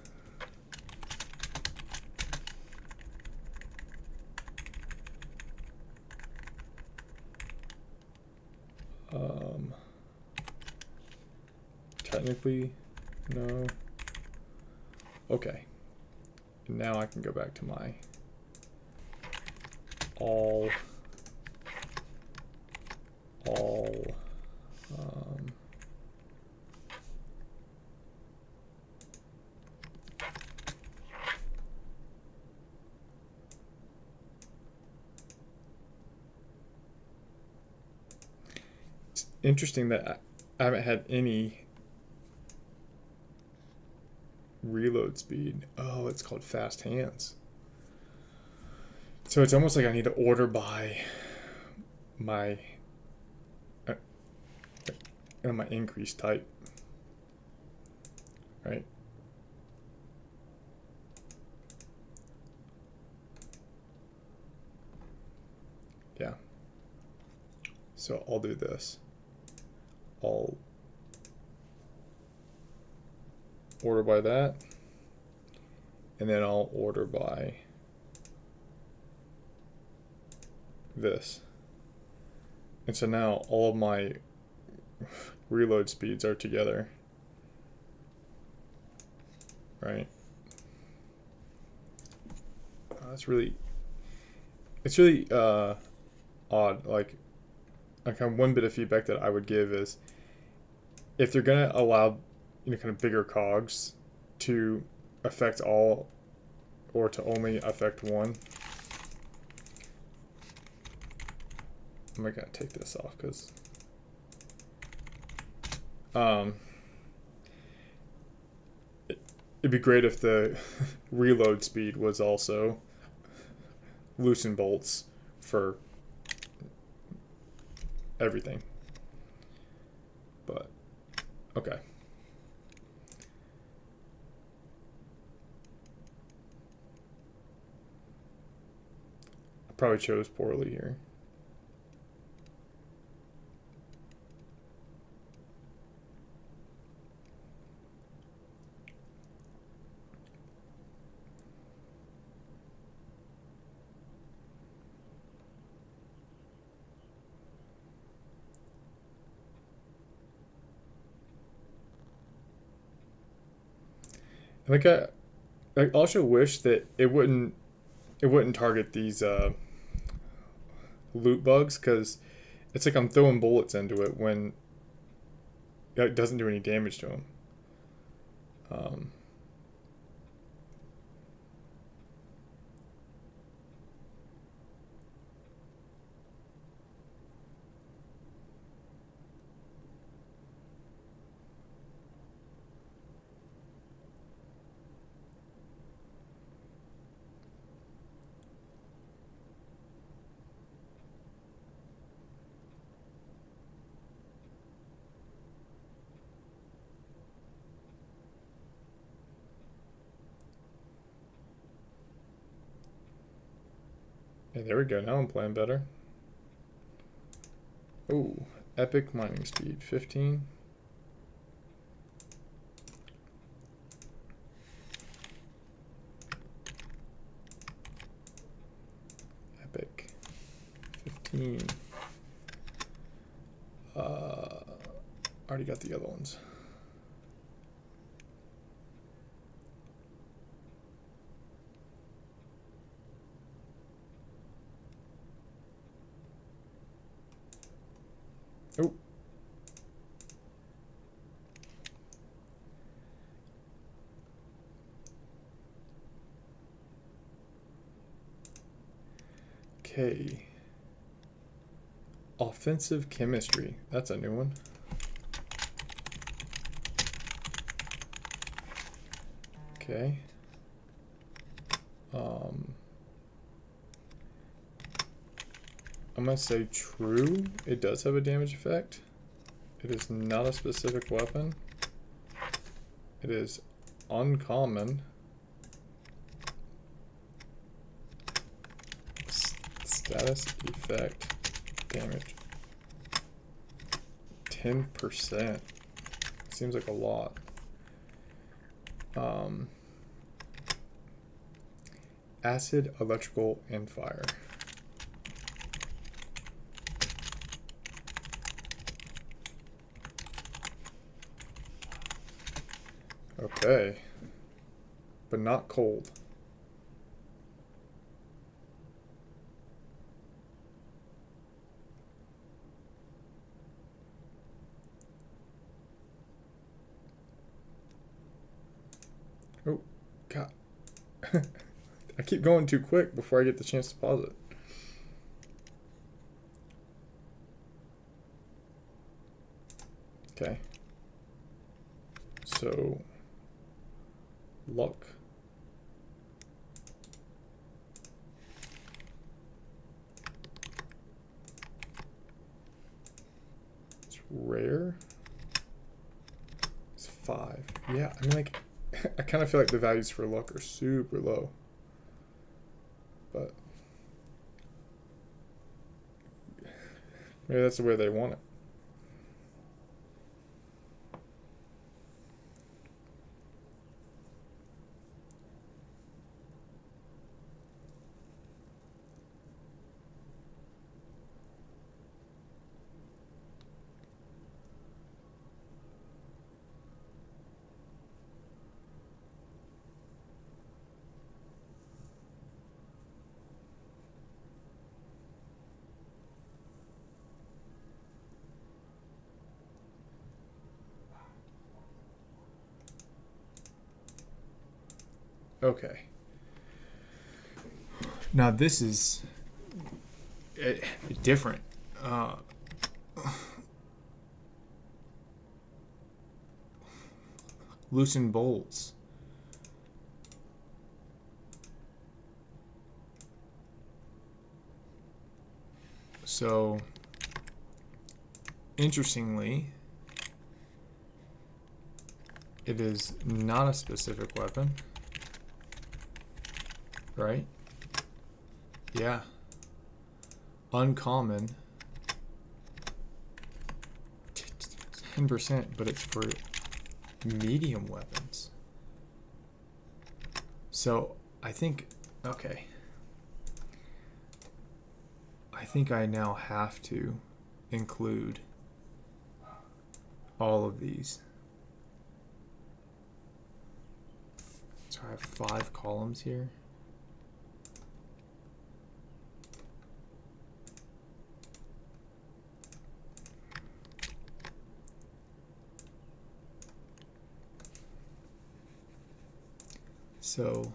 Technically, no. Okay. And now I can go back to my all it's interesting that I haven't had any reload speed. Oh, it's called fast hands. So it's almost like I need to order by my my increased type, right? Yeah. So I'll do this. I'll order by that, and then I'll order by this. And so now all of my reload speeds are together, right? It's really odd. Like one bit of feedback that I would give is if they're gonna allow kind of bigger cogs to affect all or to only affect one. I'm gonna take this off because it'd be great if the reload speed was also loosen bolts for everything. But okay. I probably chose poorly here. Like I also wish that it wouldn't target these loot bugs, because it's like I'm throwing bullets into it when it doesn't do any damage to them. Um, yeah, there we go. Now I'm playing better. Oh, epic mining speed 15. Epic 15. Already got the other ones. Oh. Okay. Offensive chemistry. That's a new one. Okay. I'm going to say true. It does have a damage effect. It is not a specific weapon. It is uncommon. Status effect damage. 10%. Seems like a lot. Acid, electrical, and fire. Okay. But not cold. Oh, God. I keep going too quick before I get the chance to pause it. Okay. So, luck. It's rare. It's 5. Yeah, I mean, like, I kind of feel like the values for luck are super low. But maybe that's the way they want it. Okay. Now this is different. Loosen bolts. So, interestingly, it is not a specific weapon. Right? Yeah. Uncommon. 10%, but it's for medium weapons. So, I think, okay. I think I now have to include all of these. So I have 5 columns here. So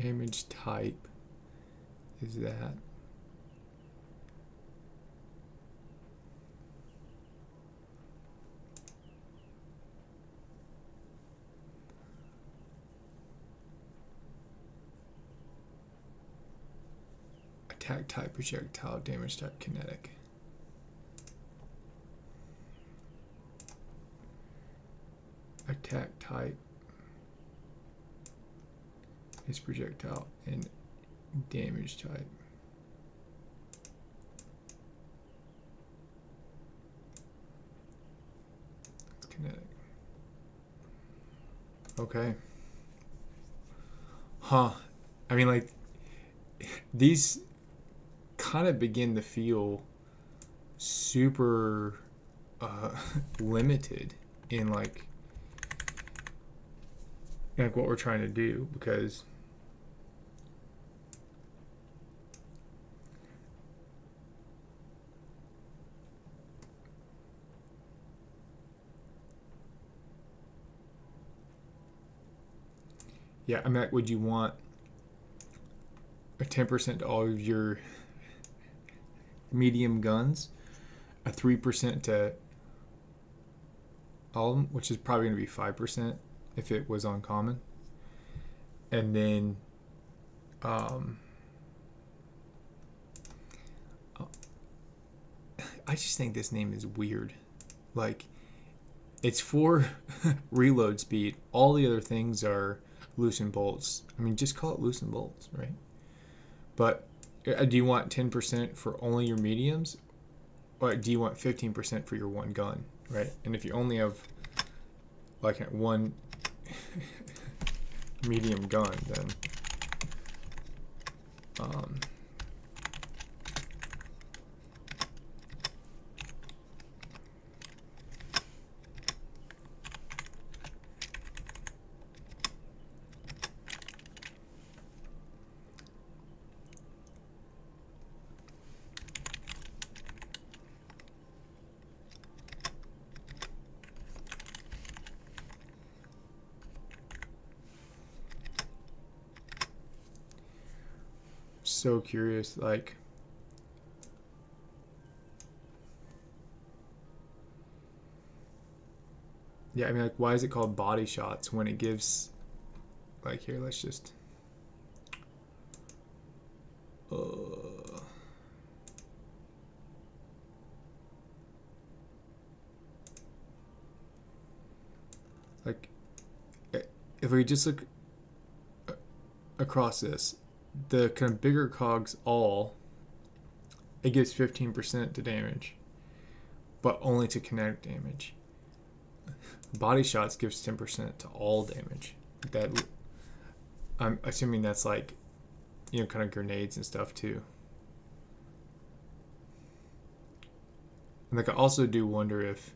damage type is that. Attack type, projectile, damage type, kinetic. Attack type is projectile and damage type. It's kinetic. Okay. Huh. I mean, like, these kind of begin to feel super limited in like what we're trying to do, because yeah, I mean, like, would you want a 10% to all of your medium guns, a 3% to all of them, which is probably going to be 5% if it was uncommon, and then I just think this name is weird. Like, it's for reload speed. All the other things are loosen bolts. I mean, just call it loosen bolts, right? But do you want 10% for only your mediums, or do you want 15% for your one gun, right? And if you only have like one medium gun, then so curious, like, yeah, I mean, like, why is it called body shots when it gives, like, here, let's just like, if we just look across this, the kind of bigger cogs, all, it gives 15% to damage, but only to kinetic damage. Body shots gives 10% to all damage. That, I'm assuming that's like, you know, kind of grenades and stuff too. And like, I also do wonder if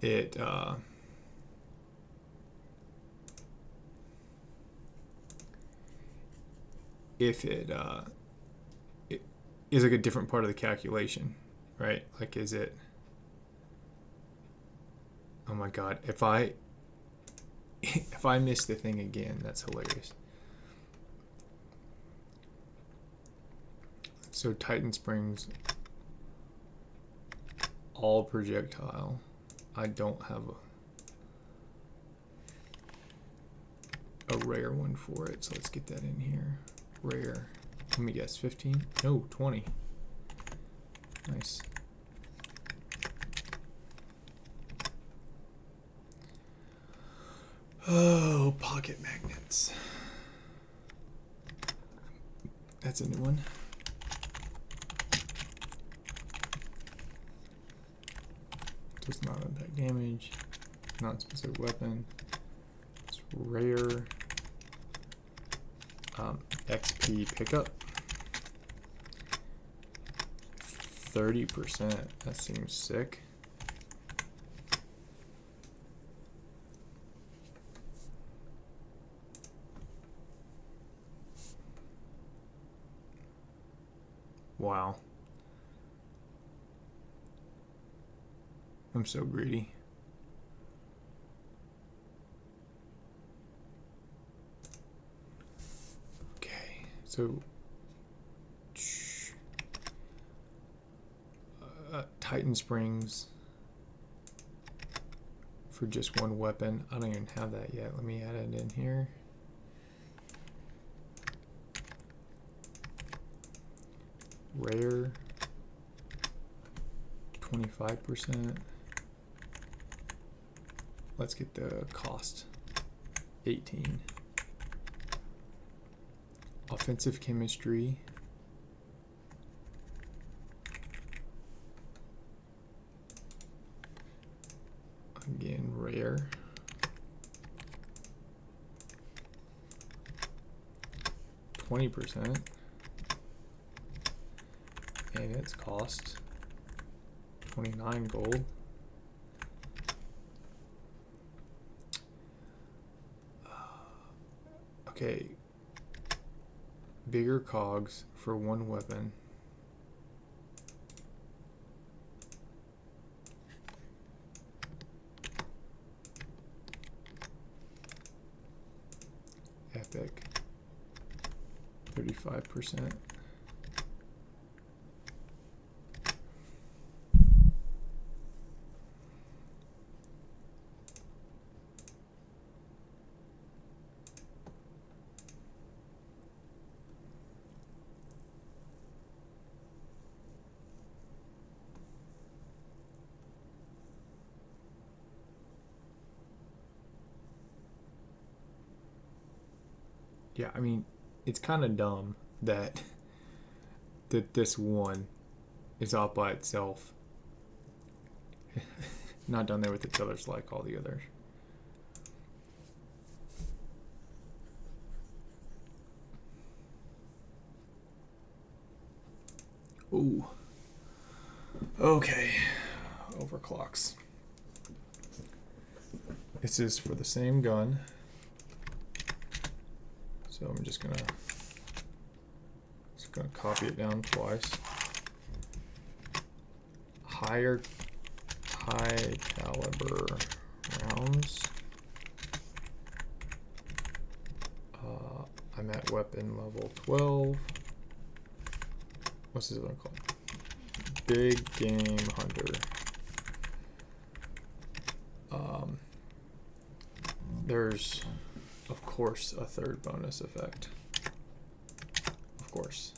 it it is like a different part of the calculation, right? Like, is it, oh my god, if I miss the thing again, that's hilarious. So Titan Springs, all projectile. I don't have a rare one for it, so let's get that in here. Rare. Let me guess, 15? No, 20. Nice. Oh, pocket magnets. That's a new one. Does not impact damage. Non-specific weapon. It's rare. XP pickup. 30%. That seems sick. Wow. I'm so greedy. Okay, so Titan Springs for just one weapon. I don't even have that yet. Let me add it in here. Rare, 25%. Let's get the cost, 18. Offensive chemistry. Again, rare. %. And its cost 29 gold. Okay, bigger cogs for one weapon. Epic, 35%. Yeah, I mean, it's kind of dumb that this one is off by itself. Not done there with each other's like all the others. Ooh. Okay. Overclocks. This is for the same gun. So I'm just gonna copy it down twice. High caliber rounds. I'm at weapon level 12. What's this one called? Big Game Hunter. There's, of course, a third bonus effect. Of course.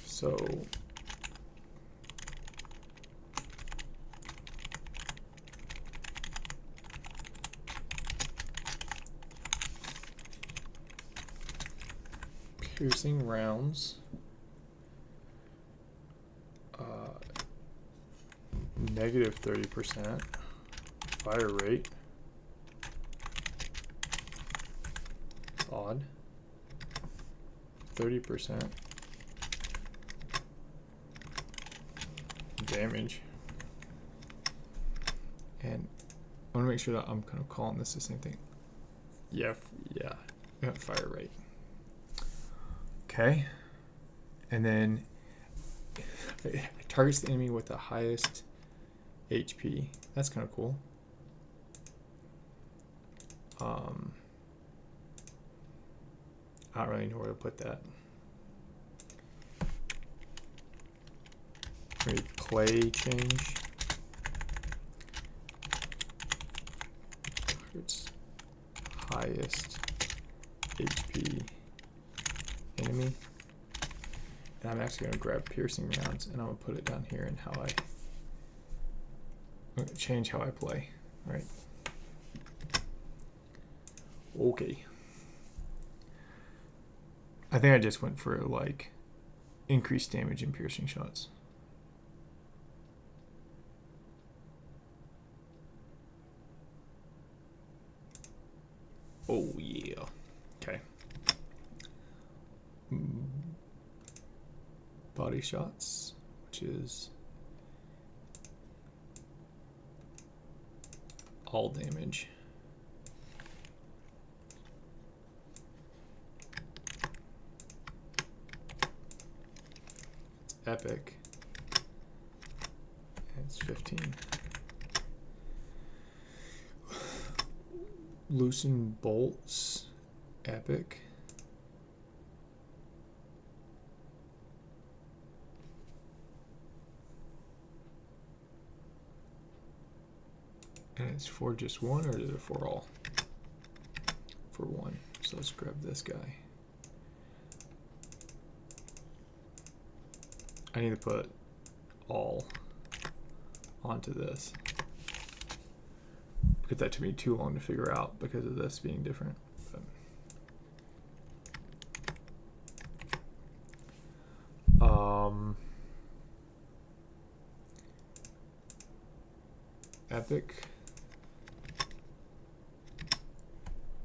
So piercing rounds, negative 30% fire rate. It's odd. 30% damage. And I want to make sure that I'm kind of calling this the same thing. Yeah, fire rate. Okay. And then it targets the enemy with the highest HP. That's kind of cool. I don't really know where to put that. Maybe play change. It's highest HP enemy. And I'm actually going to grab piercing rounds and I'm going to put it down here in how I'm going to change how I play. All right. Okay. I think I just went for like increased damage in piercing shots. Oh yeah. Okay. body shots, which is all damage. It's epic. It's 15. Loosen bolts, epic. And it's for just one, or is it for all? For one. So let's grab this guy. I need to put all onto this, because that took me too long to figure out because of this being different. Epic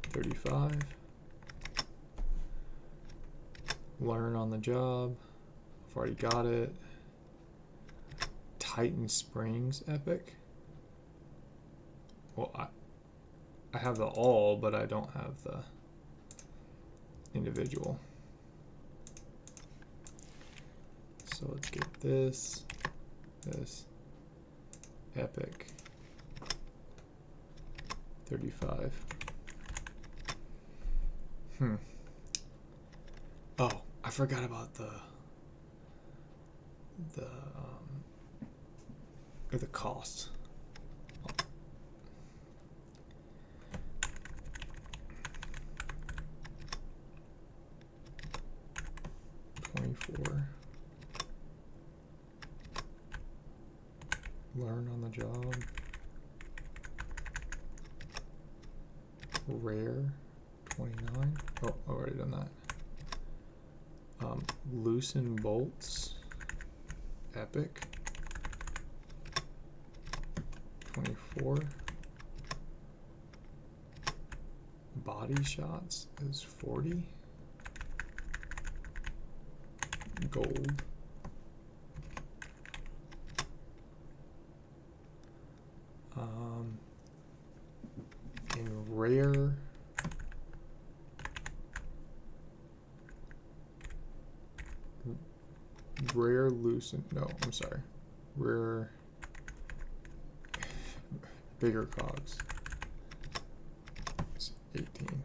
35. Learn on the job. I've already got it. Titan Springs epic. Well, I have the all, but I don't have the individual. So let's get this epic 35. Oh, I forgot about the cost. 24. Learn on the job. Rare 29. Oh, I've already done that. Loosen bolts. Epic 24. Body shots is 40. Gold. In rare, loosen, no, I'm sorry, rare, bigger cogs, it's 18.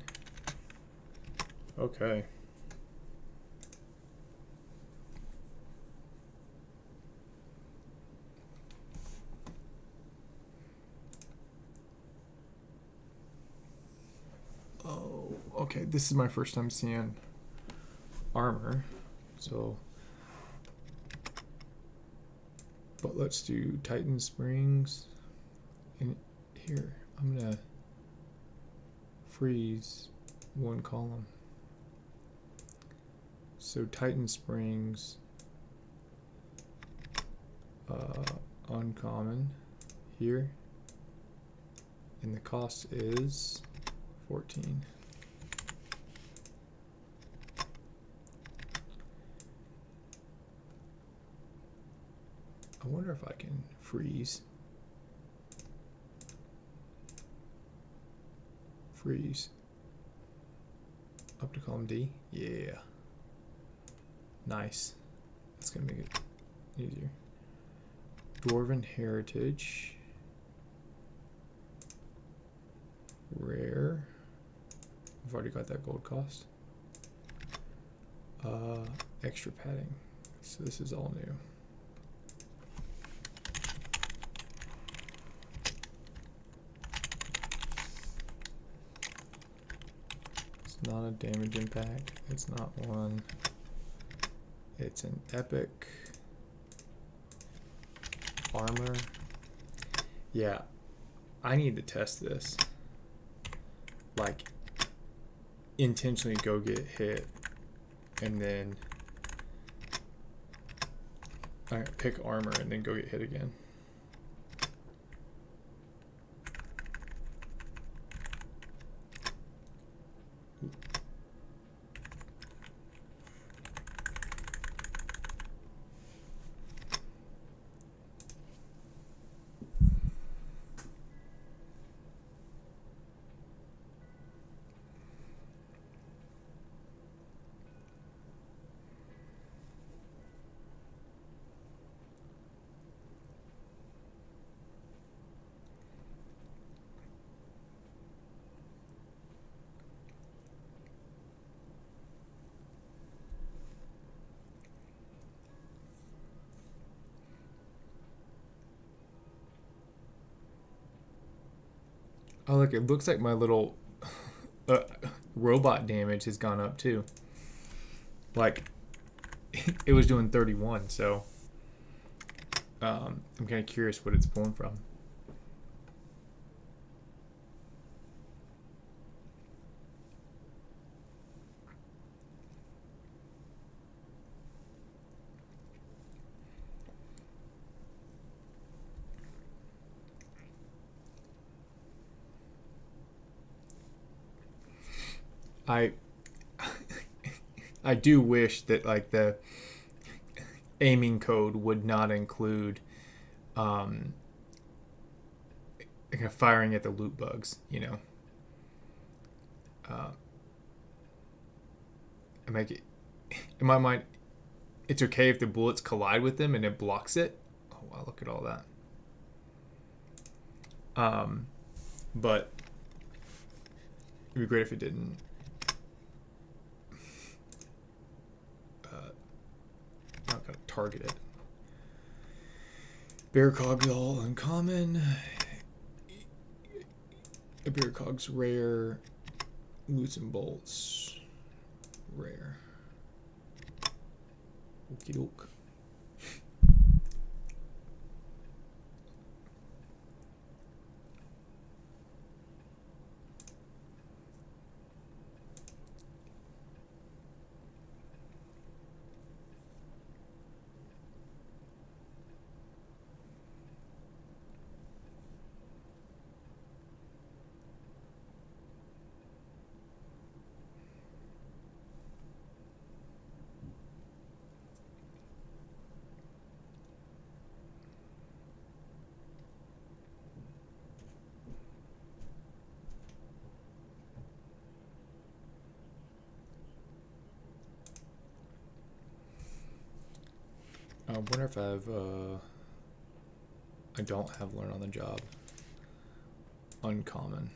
Okay. Oh, okay, this is my first time seeing armor, so, but let's do Titan Springs. And here, I'm gonna freeze one column. So Titan Springs, uncommon here, and the cost is 14. I wonder if I can freeze. Freeze. Up to column D. Yeah. Nice. That's gonna make it easier. Dwarven Heritage. Rare. I've already got that gold cost. Extra padding. So this is all new. It's not a damage impact. It's not one. It's an epic. Armor. Yeah, I need to test this. Like, intentionally go get hit and then pick armor and then go get hit again. Oh, look, it looks like my little uh, robot damage has gone up too. Like, it was doing 31, so I'm kind of curious what it's pulling from. I I do wish that like the aiming code would not include um, kind of firing at the loot bugs. You know, uh, I make it in my mind. It's okay if the bullets collide with them and it blocks it. Oh wow, look at all that. But it'd be great if it didn't. Not gonna target it. Bear cog's all uncommon. A bear cog's rare. Loots and bolts rare. Okie doke. I wonder if I don't have learn on the job. Uncommon.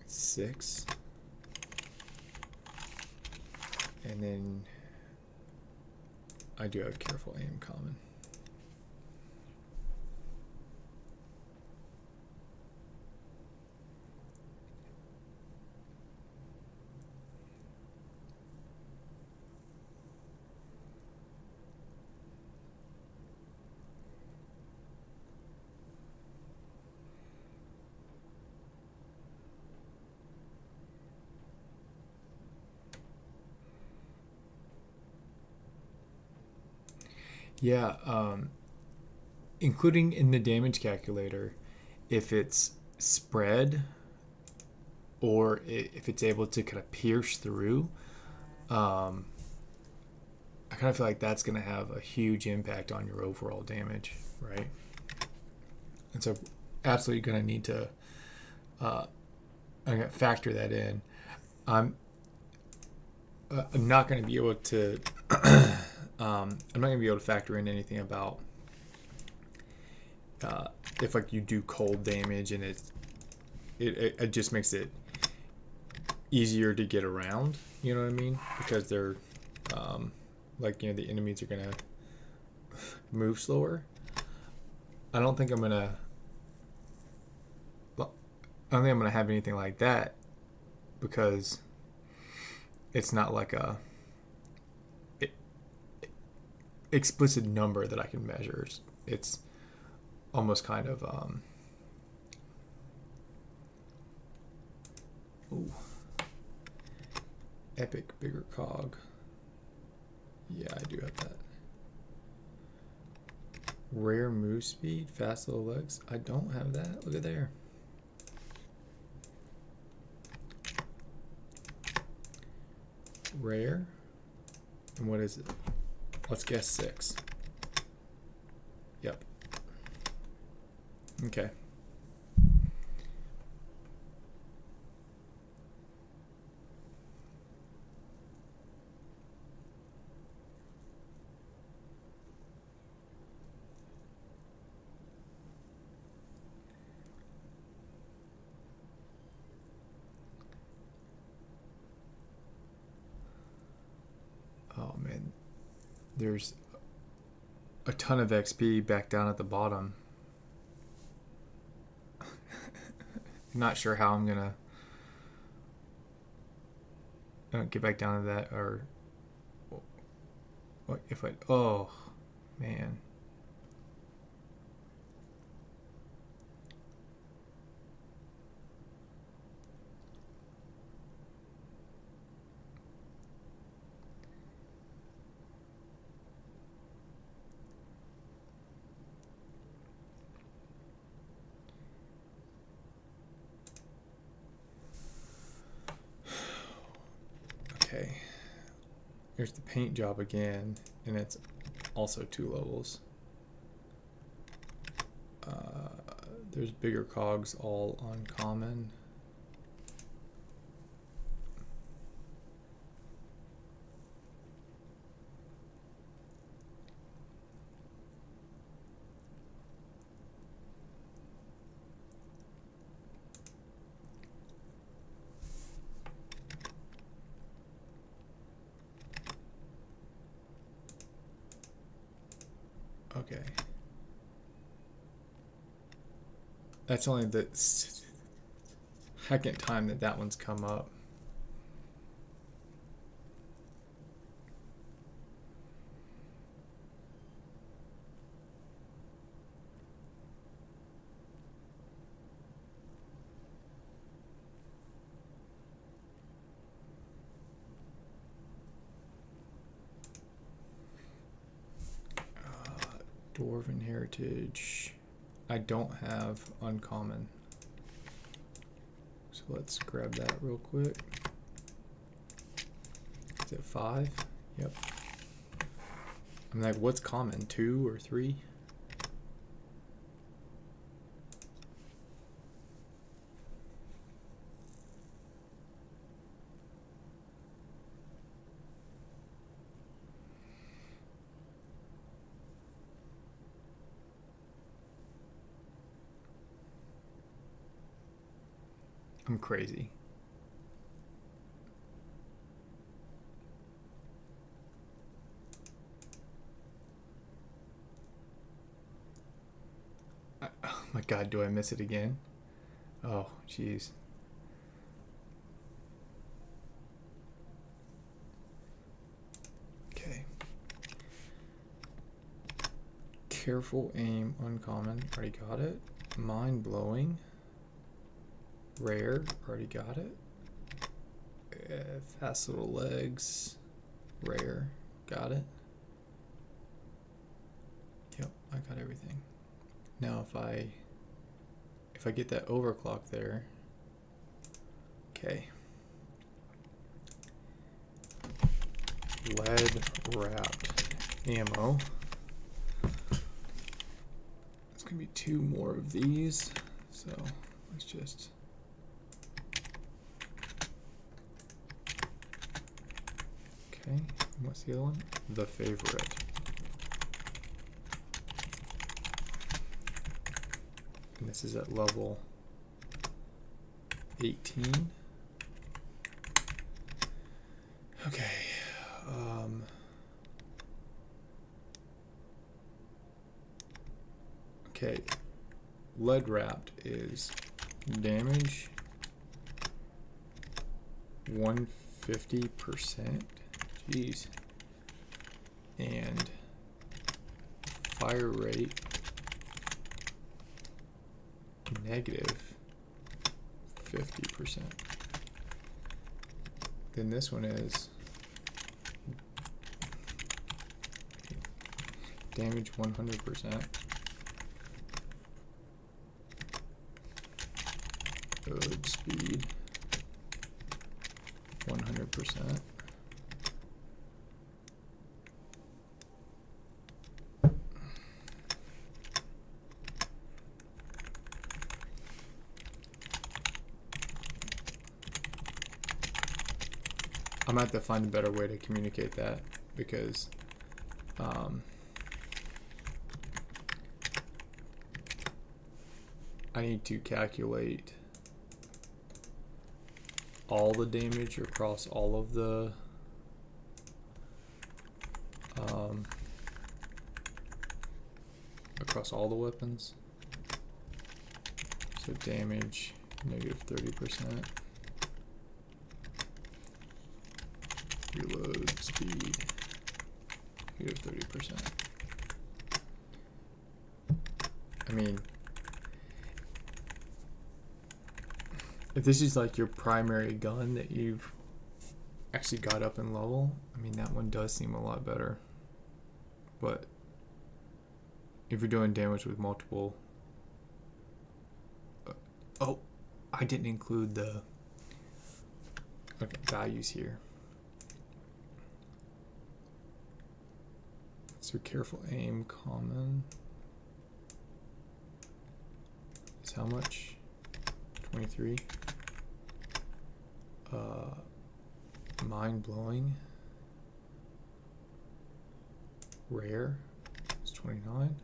Six. And then I do have careful aim common. Yeah, including in the damage calculator, if it's spread or if it's able to kind of pierce through, um, I kind of feel like that's going to have a huge impact on your overall damage, right? And so, absolutely going to need to factor that in. I'm I'm not going to be able to. I'm not going to be able to factor in anything about if like you do cold damage and it just makes it easier to get around. You know what I mean? Because they're like the enemies are gonna move slower. I don't think I'm gonna. I don't think I'm gonna have anything like that because it's not like a explicit number that I can measure. It's almost kind of ooh, epic bigger cog. Yeah, I do have that. Rare move speed, fast little legs. I don't have that. Look at there. Rare. And what is it? Let's guess 6. Yep. Okay. Oh man, there's a ton of XP back down at the bottom. Not sure how I'm gonna get back down to that, or what if I, oh man. Okay, here's the paint job again, and it's also 2 levels. There's bigger cogs, all uncommon. Okay. That's only the second time that that one's come up. Dwarven Heritage. I don't have uncommon. So let's grab that real quick. Is it 5? Yep. I'm like, what's common? 2 or 3? I'm crazy. Oh my god, do I miss it again? Oh, jeez. Okay. Careful aim, uncommon. Already got it. Mind blowing. Rare, already got it. Fast little legs, rare, got it. Yep, I got everything. Now if I get that overclock there, okay. Lead wrapped ammo. It's gonna be 2 more of these, so let's just. Okay, what's the other one? The favorite. And this is at level 18. Okay. Okay. Lead wrapped is damage 150%. Jeez. And fire rate negative 50%. Then this one is damage 100%. Load speed 100%. I'm gonna have to find a better way to communicate that, because I need to calculate all the damage across all of the across all the weapons. So damage, negative 30%. Reload speed, negative 30%. I mean, if this is like your primary gun that you've actually got up in level, I mean, that one does seem a lot better. But if you're doing damage with multiple... oh, I didn't include the values here. So careful aim, common. Is how much? 23. Mind blowing. Rare is 29.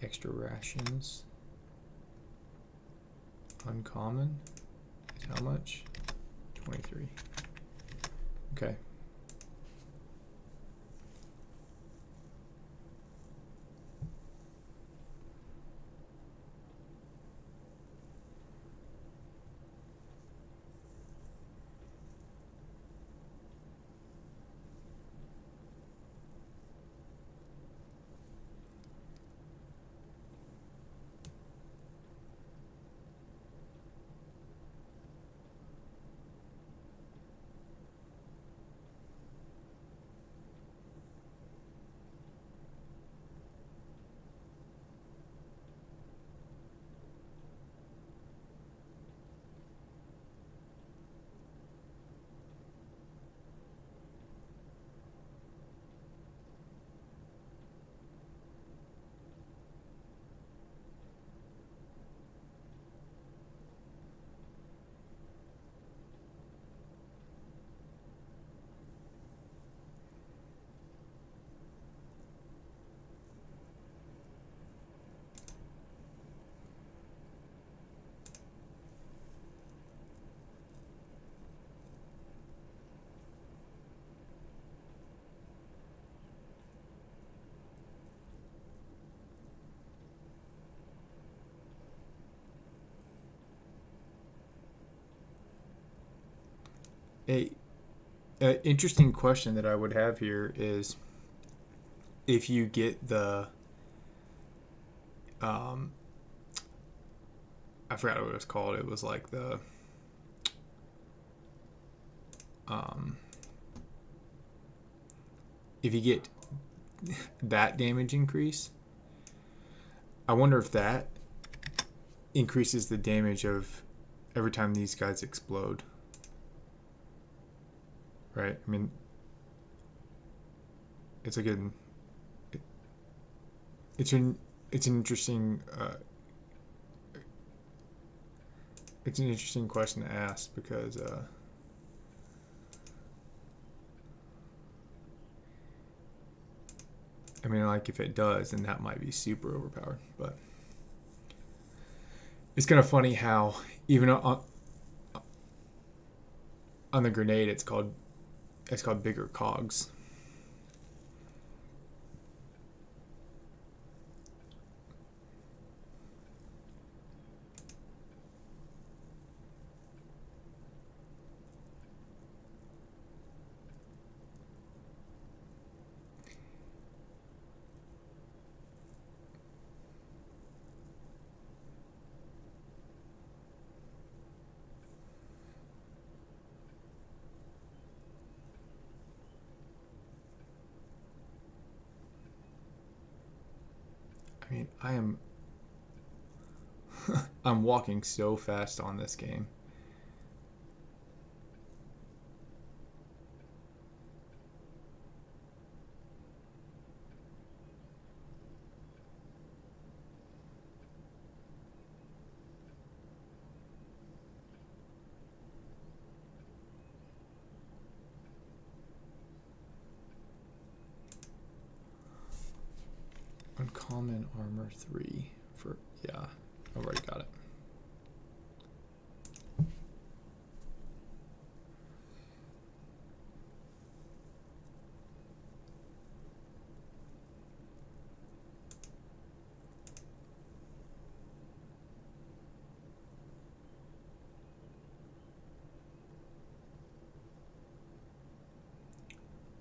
Extra rations. Uncommon is how much? 23. Okay. A interesting question that I would have here is if you get the I forgot what it was called. It was like the if you get that damage increase, I wonder if that increases the damage of every time these guys explode. Right? I mean, it's a good... It's an interesting... it's an interesting question to ask because... I mean, like, if it does, then that might be super overpowered. But it's kind of funny how even on the grenade, it's called bigger cogs. I mean, I'm walking so fast on this game. Uncommon armor 3 for, yeah, I've already got it.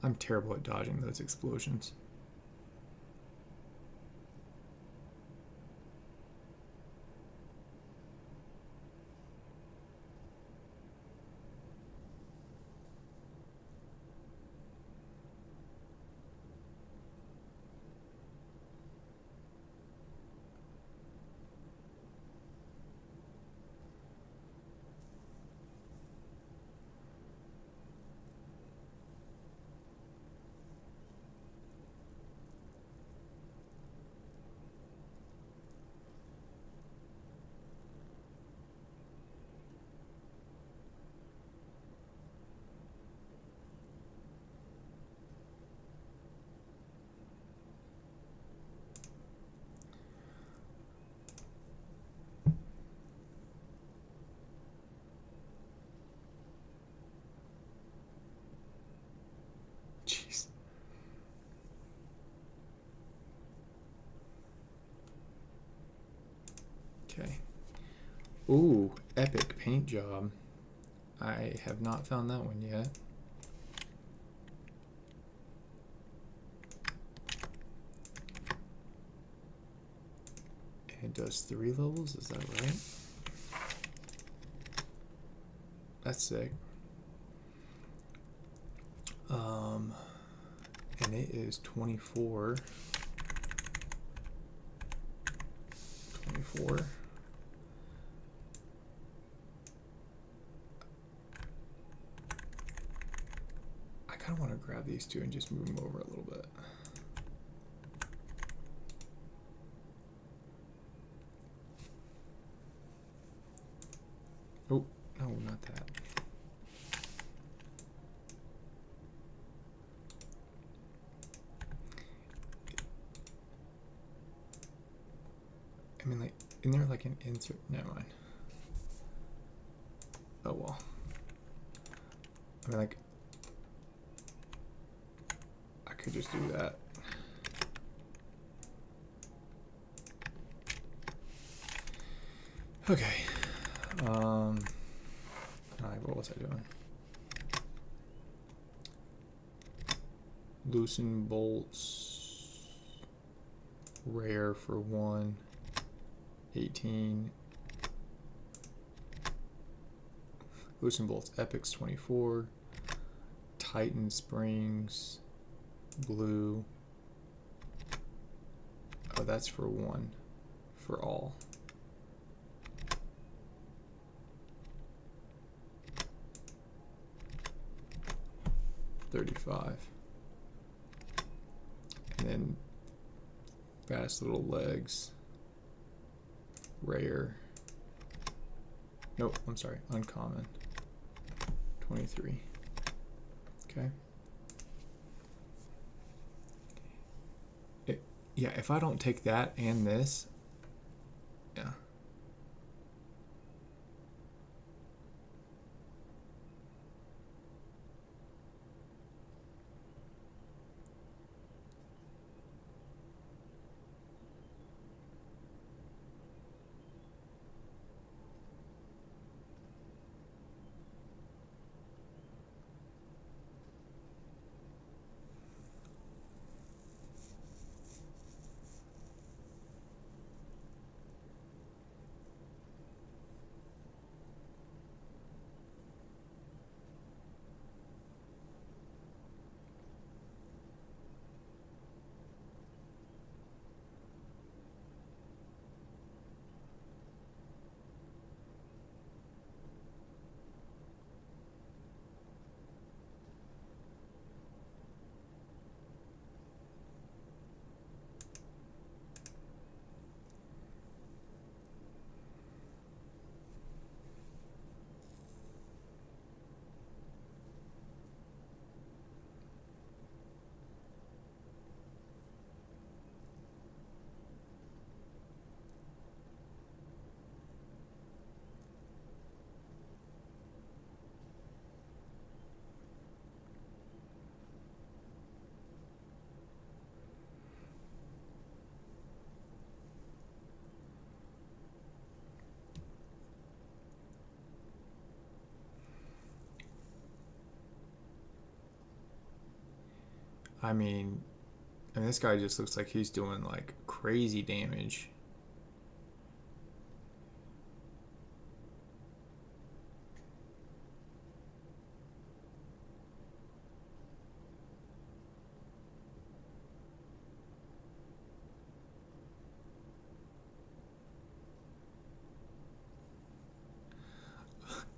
I'm terrible at dodging those explosions. Jeez. Okay. Ooh, epic paint job. I have not found that one yet. It does 3 levels, is that right? That's sick. And it is 24. 24. I kind of want to grab these two and just move them over a little bit. Oh, no, not that. I mean, like, isn't there like an insert? Never mind. Oh, well. I mean, like, I could just do that. Okay. Alright, what was I doing? Loosen bolts. Rare for 1. 18. Loosen bolts epics 24. Titan springs. Blue. Oh, that's for 1. For all. $35. And then fast little legs. Rare. Nope, I'm sorry, uncommon. 23. Okay. Yeah, if I don't take that and this, yeah. I mean, and this guy just looks like he's doing like crazy damage.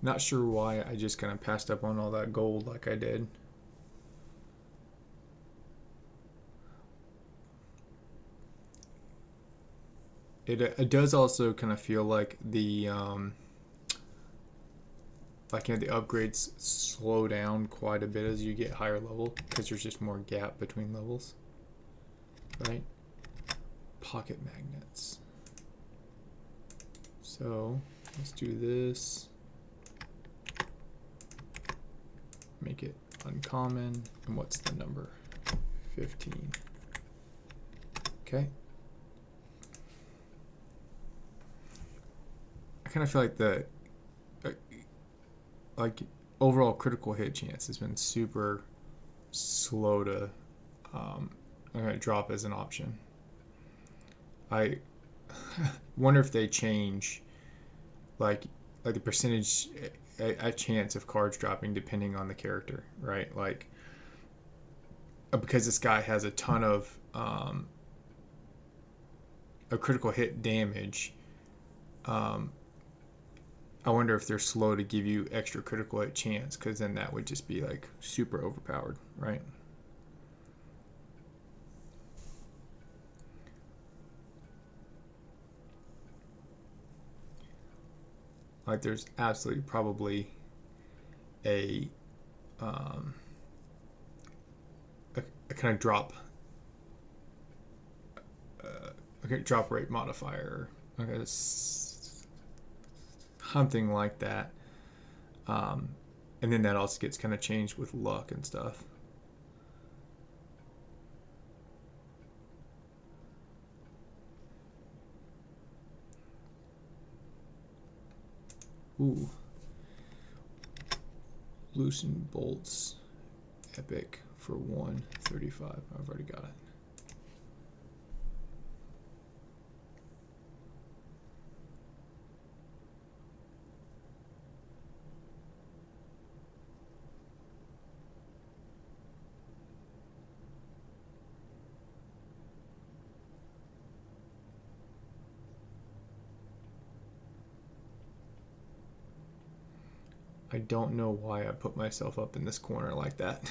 Not sure why I just kind of passed up on all that gold like I did. It does also kind of feel like the like, you know, the upgrades slow down quite a bit as you get higher level because there's just more gap between levels, right? Pocket magnets. So let's do this. Make it uncommon. And what's the number? 15. Okay. I kind of feel like the like overall critical hit chance has been super slow to drop as an option. I wonder if they change like the percentage a chance of cards dropping depending on the character, right? Like because this guy has a ton of a critical hit damage. I wonder if they're slow to give you extra critical hit chance, because then that would just be like super overpowered, right? Like there's absolutely probably a kind of drop rate modifier, okay, something like that. And then that also gets kind of changed with luck and stuff. Ooh. Loosen bolts. Epic for 135. I've already got it. I don't know why I put myself up in this corner like that.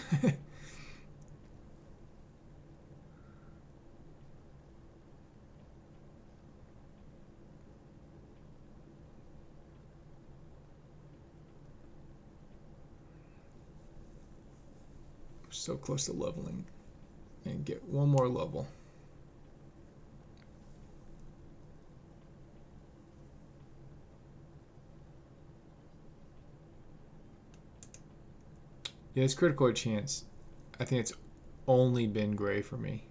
So close to leveling and get one more level. Yeah, it's critical chance. I think it's only been gray for me.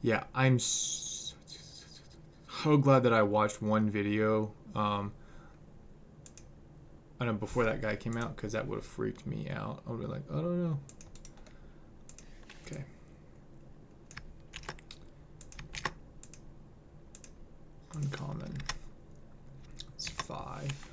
Yeah, I'm so glad that I watched one video I know before that guy came out, because that would have freaked me out. I would have been like, I don't know. Okay. Uncommon. It's 5.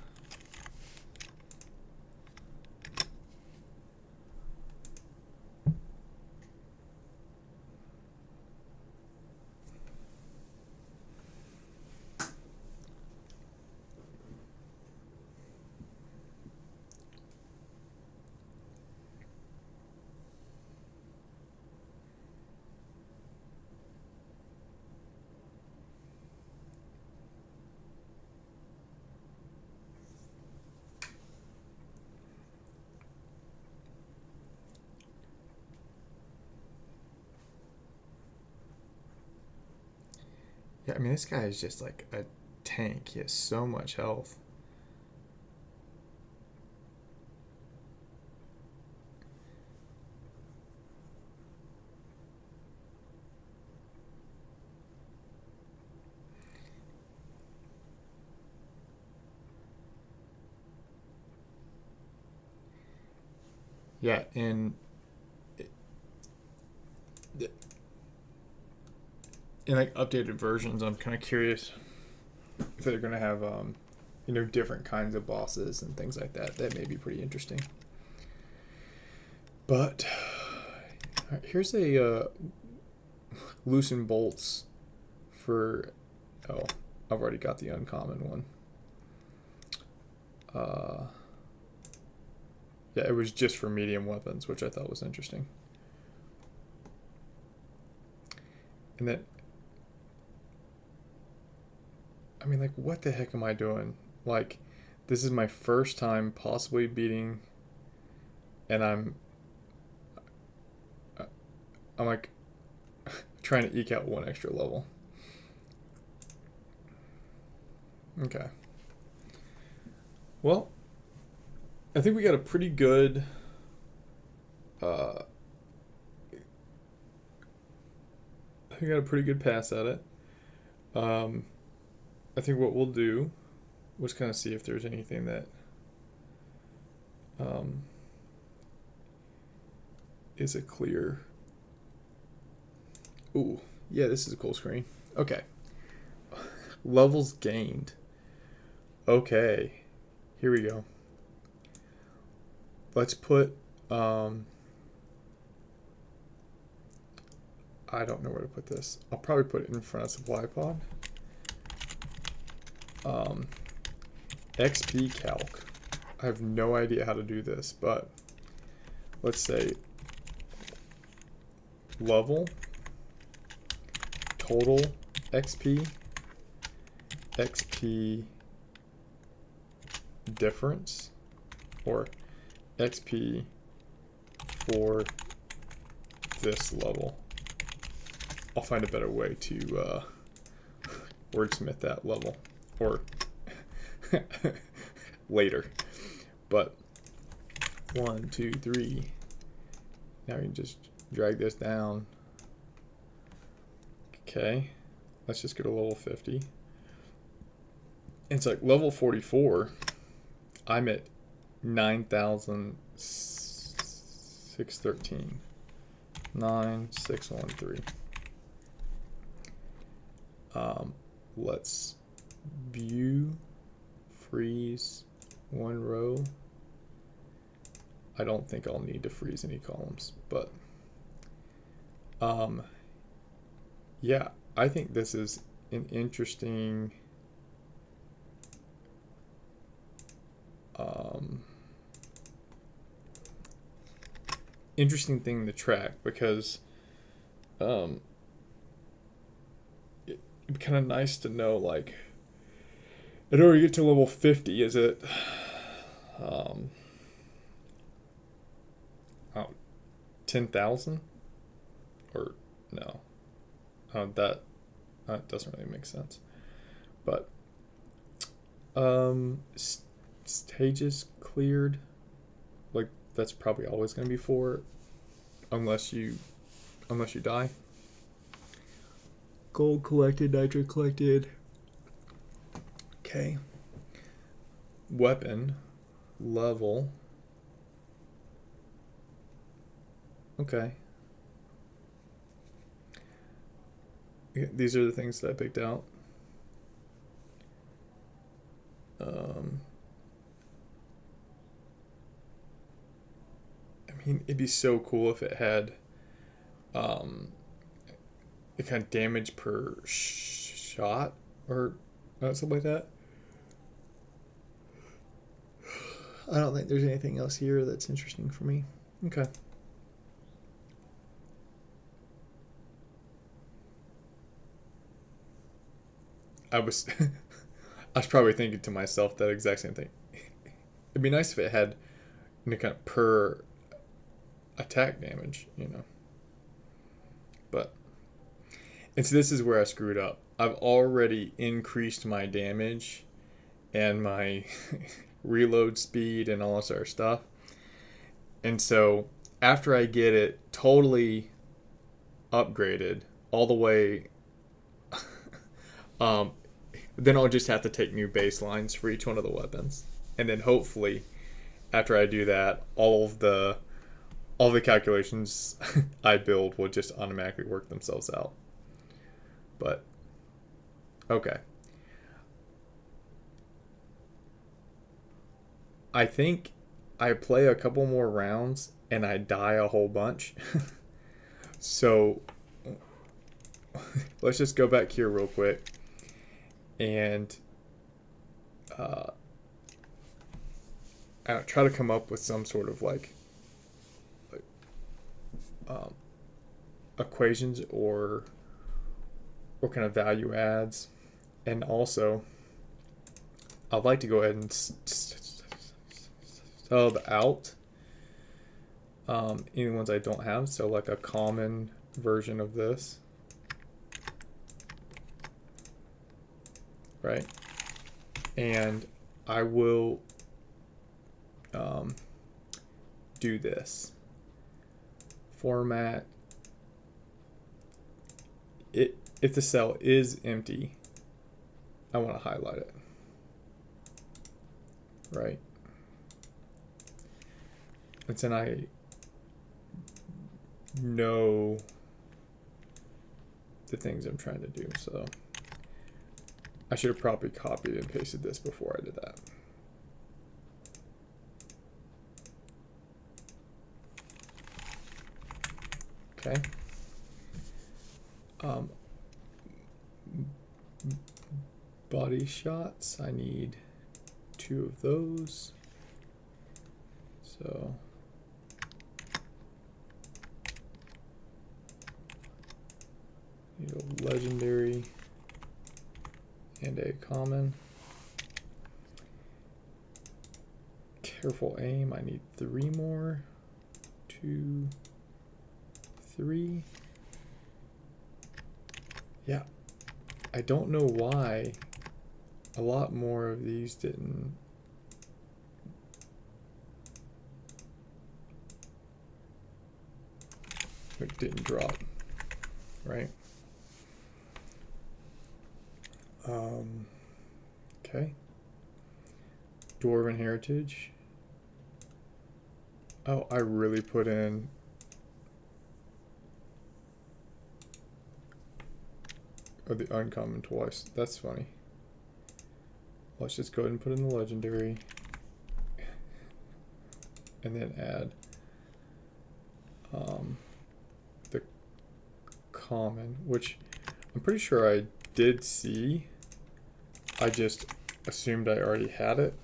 Yeah, I mean, this guy is just like a tank. He has so much health. yeah, in like updated versions, I'm kind of curious if they're going to have different kinds of bosses and things like that. That may be pretty interesting. But here's a loosen bolts for. Oh, I've already got the uncommon one. Yeah, it was just for medium weapons, which I thought was interesting. And then, I mean, like, what the heck am I doing? Like, this is my first time possibly beating, and I'm like trying to eke out one extra level. Okay. Well, I think we got a pretty good pass at it. I think what we'll do was kind of see if there's anything that is a clear. Ooh, yeah, this is a cool screen. Okay. Levels gained. Okay. Here we go. Let's put I don't know where to put this. I'll probably put it in front of supply pod. XP calc. I have no idea how to do this, but let's say level, total XP, XP difference, or XP for this level. I'll find a better way to wordsmith that level, or later. But 1, 2, 3. Now we can just drag this down. Okay, let's just go to level 50. It's like level 44. I'm at 9,613. 9,613. Let's view, freeze one row. I don't think I'll need to freeze any columns, but yeah, I think this is an interesting interesting thing to track, because it'd be kind of nice to know, like, in order to get to level 50, is it 10,000 or no? That doesn't really make sense. But stages cleared, like, that's probably always going to be 4 unless you die. Gold collected, nitro collected. Okay. Weapon level. Okay. These are the things that I picked out. I mean, it'd be so cool if it had the kind of damage per shot or something like that. I don't think there's anything else here that's interesting for me. Okay. I was probably thinking to myself that exact same thing. It'd be nice if it had kind of per attack damage, But, and so this is where I screwed up. I've already increased my damage and my reload speed and all this other stuff. And so after I get it totally upgraded all the way, then I'll just have to take new baselines for each one of the weapons. And then hopefully after I do that, all of the all the calculations I build will just automatically work themselves out. But, okay. I think I play a couple more rounds and I die a whole bunch. So, let's just go back here real quick and try to come up with some sort of like equations or kind of value adds. And also, I'd like to go ahead and sub out any ones I don't have. So like a common version of this, right? And I will do this. Format it. If the cell is empty, I want to highlight it, right? And then I know the things I'm trying to do. So I should have probably copied and pasted this before I did that. Okay. Body shots, I need 2 of those. So need a legendary and a common. Careful aim, I need 3 more. 2, 3. Yeah, I don't know why a lot more of these didn't drop, right? Okay. Dwarven Heritage. Oh, I really put in the uncommon twice. That's funny. Let's just go ahead and put in the legendary and then add the common, which I'm pretty sure I did see. I just assumed I already had it.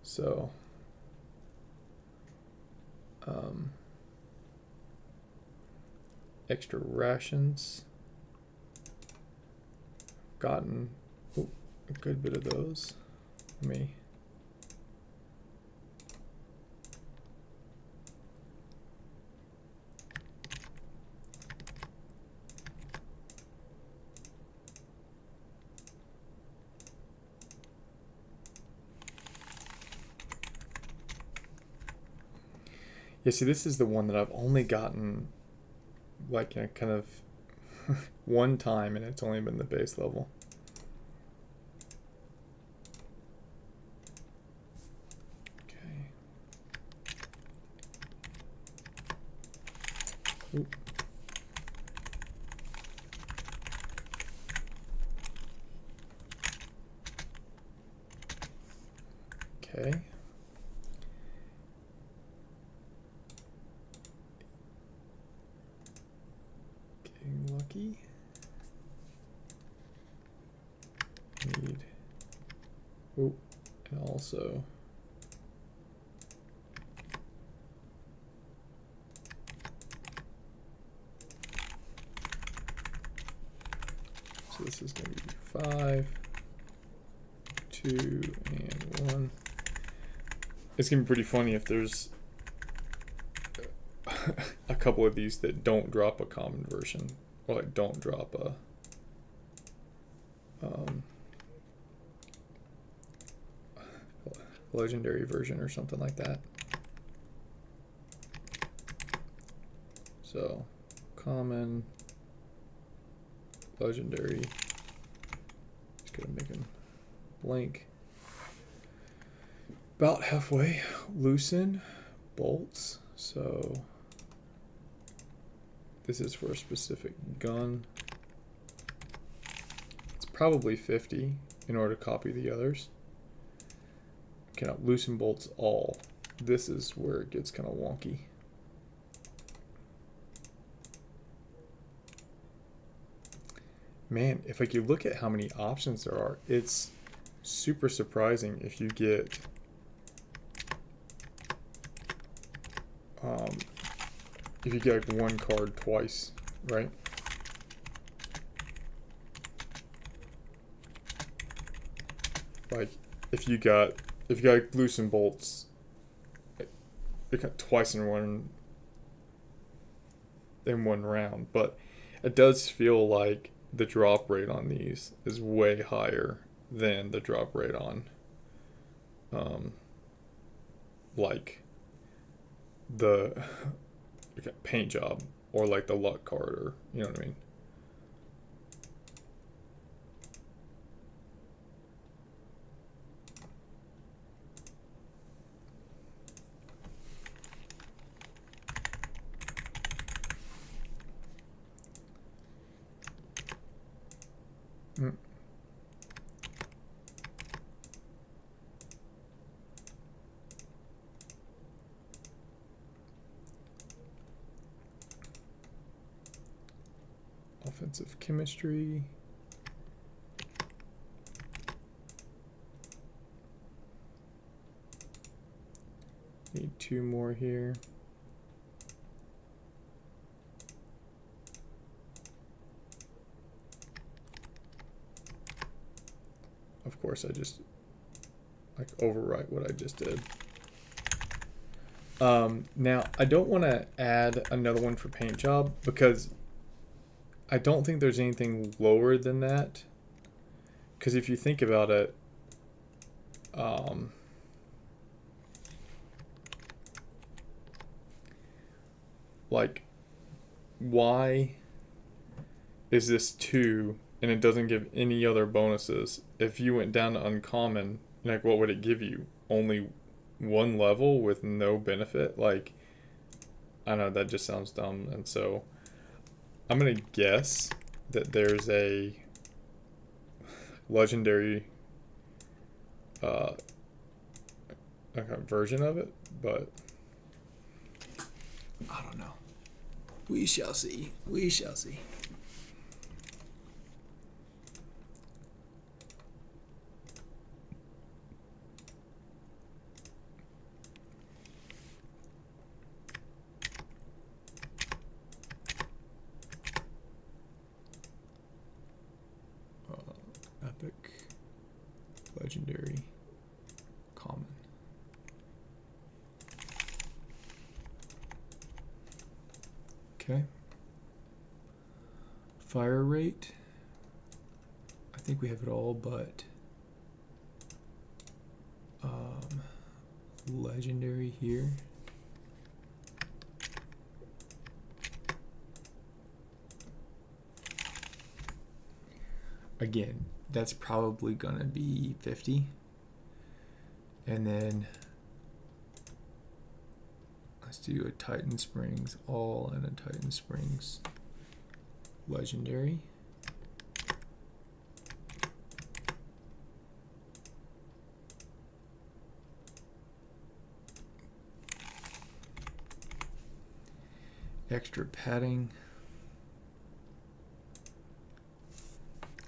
So extra rations. Gotten a good bit of those. Let me yeah, see, this is the one that I've only gotten like in a kind of one time, and it's only been the base level. Okay. Oop. Okay. Lucky. Need. Oh, and also so this is going to be 5, 2, and 1. It's going to be pretty funny if there's a couple of these that don't drop a common version, or like don't drop a legendary version or something like that. So common, legendary, just gonna make them blank. About halfway. Loosen, bolts. So this is for a specific gun. It's probably 50 in order to copy the others. Cannot loosen bolts all. This is where it gets kind of wonky. Man, if like you look at how many options there are, it's super surprising if you get like one card twice, right? Like if you got like loosen bolts, it got twice in one round, but it does feel like the drop rate on these is way higher than the drop rate on like the paint job or like the luck card, or you know what I mean. Offensive chemistry. Need 2 more here. Of course, I just like overwrite what I just did. Now, I don't want to add another one for paint job because I don't think there's anything lower than that. Because if you think about it, like, why is this 2 and it doesn't give any other bonuses? If you went down to uncommon, like, what would it give you? Only 1 level with no benefit? Like, I don't know, that just sounds dumb. And so I'm gonna guess that there's a legendary version of it, but I don't know. We shall see. We shall see. Epic, legendary, common. Okay. Fire rate. I think we have it all, but legendary here. Again, that's probably gonna be 50. And then let's do a Titan Springs all and a Titan Springs legendary. Extra padding.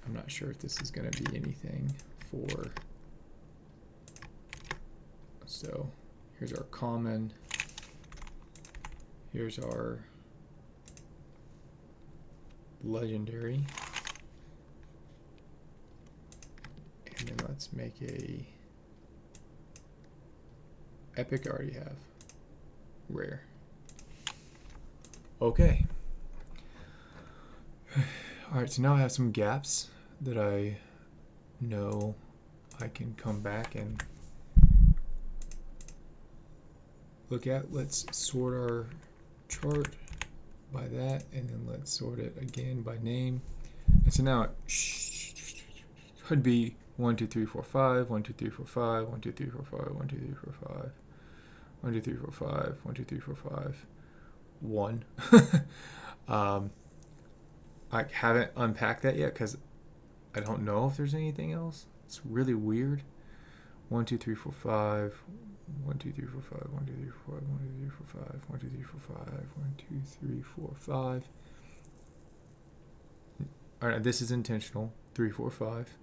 I'm not sure if this is going to be anything for. So here's our common. Here's our legendary. And then let's make a epic. I already have rare. Okay. All right, so now I have some gaps that I know I can come back and look at. Let's sort our chart by that, and then let's sort it again by name. And so now it could be 1, 2, 3, 4, 5, 1, 2, 3, 4, 5, 1, 2, 3, 4, 5, 1, 2, 3, 4, 5, 1, 2, 3, 4, 5. 1, 2, 3, 4, 5. 1. I haven't unpacked that yet because I don't know if there's anything else. It's really weird. 1, 2, 3, 4, 5. 1, 2, 3, 4, 5. 1, 2, 3, 4, 5. 1, 2, 3, 4, 5. 1, 2, 3, 4, 5. 1, 2, 3, 4, 5. All right, this is intentional. 3, 4, 5.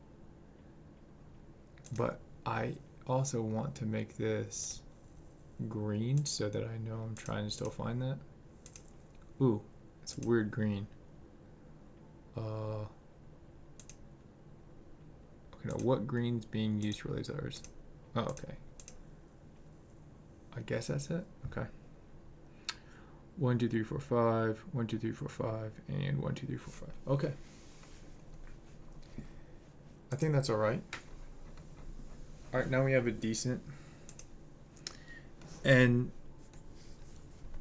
But I also want to make this green so that I know I'm trying to still find that. Ooh, it's weird green. Okay, now what green's being used for lasers? Oh, okay. I guess that's it. Okay. 1, 2, 3, 4, 5. 1, 2, 3, 4, 5. And 1, 2, 3, 4, 5. Okay. I think that's all right. All right, now we have a decent. And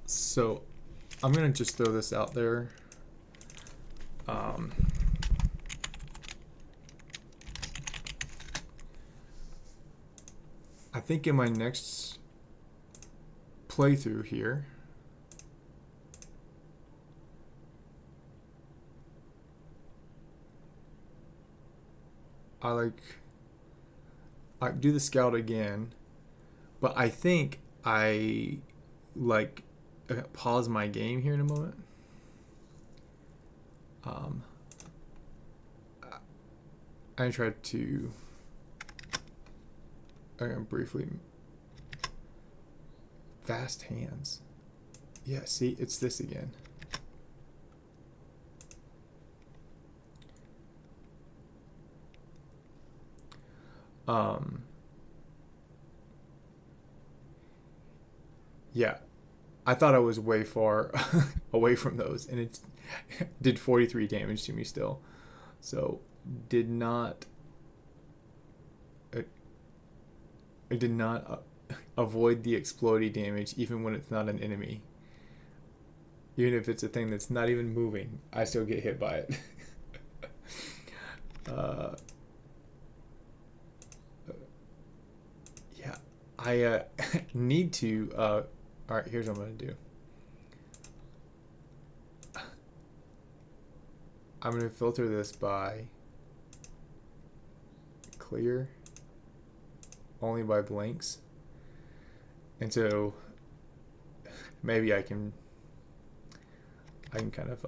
so I'm going to just throw this out there. I think in my next playthrough here, I do the scout again, but I think I pause my game here in a moment. I tried to briefly fast hands. Yeah, see, it's this again. Yeah, I thought I was way far away from those, and it did 43 damage to me still. So did not. It did not avoid the explodey damage, even when it's not an enemy. Even if it's a thing that's not even moving, I still get hit by it. Yeah, I need to. All right, here's what I'm going to do. I'm going to filter this by clear, only by blanks. And so maybe I can kind of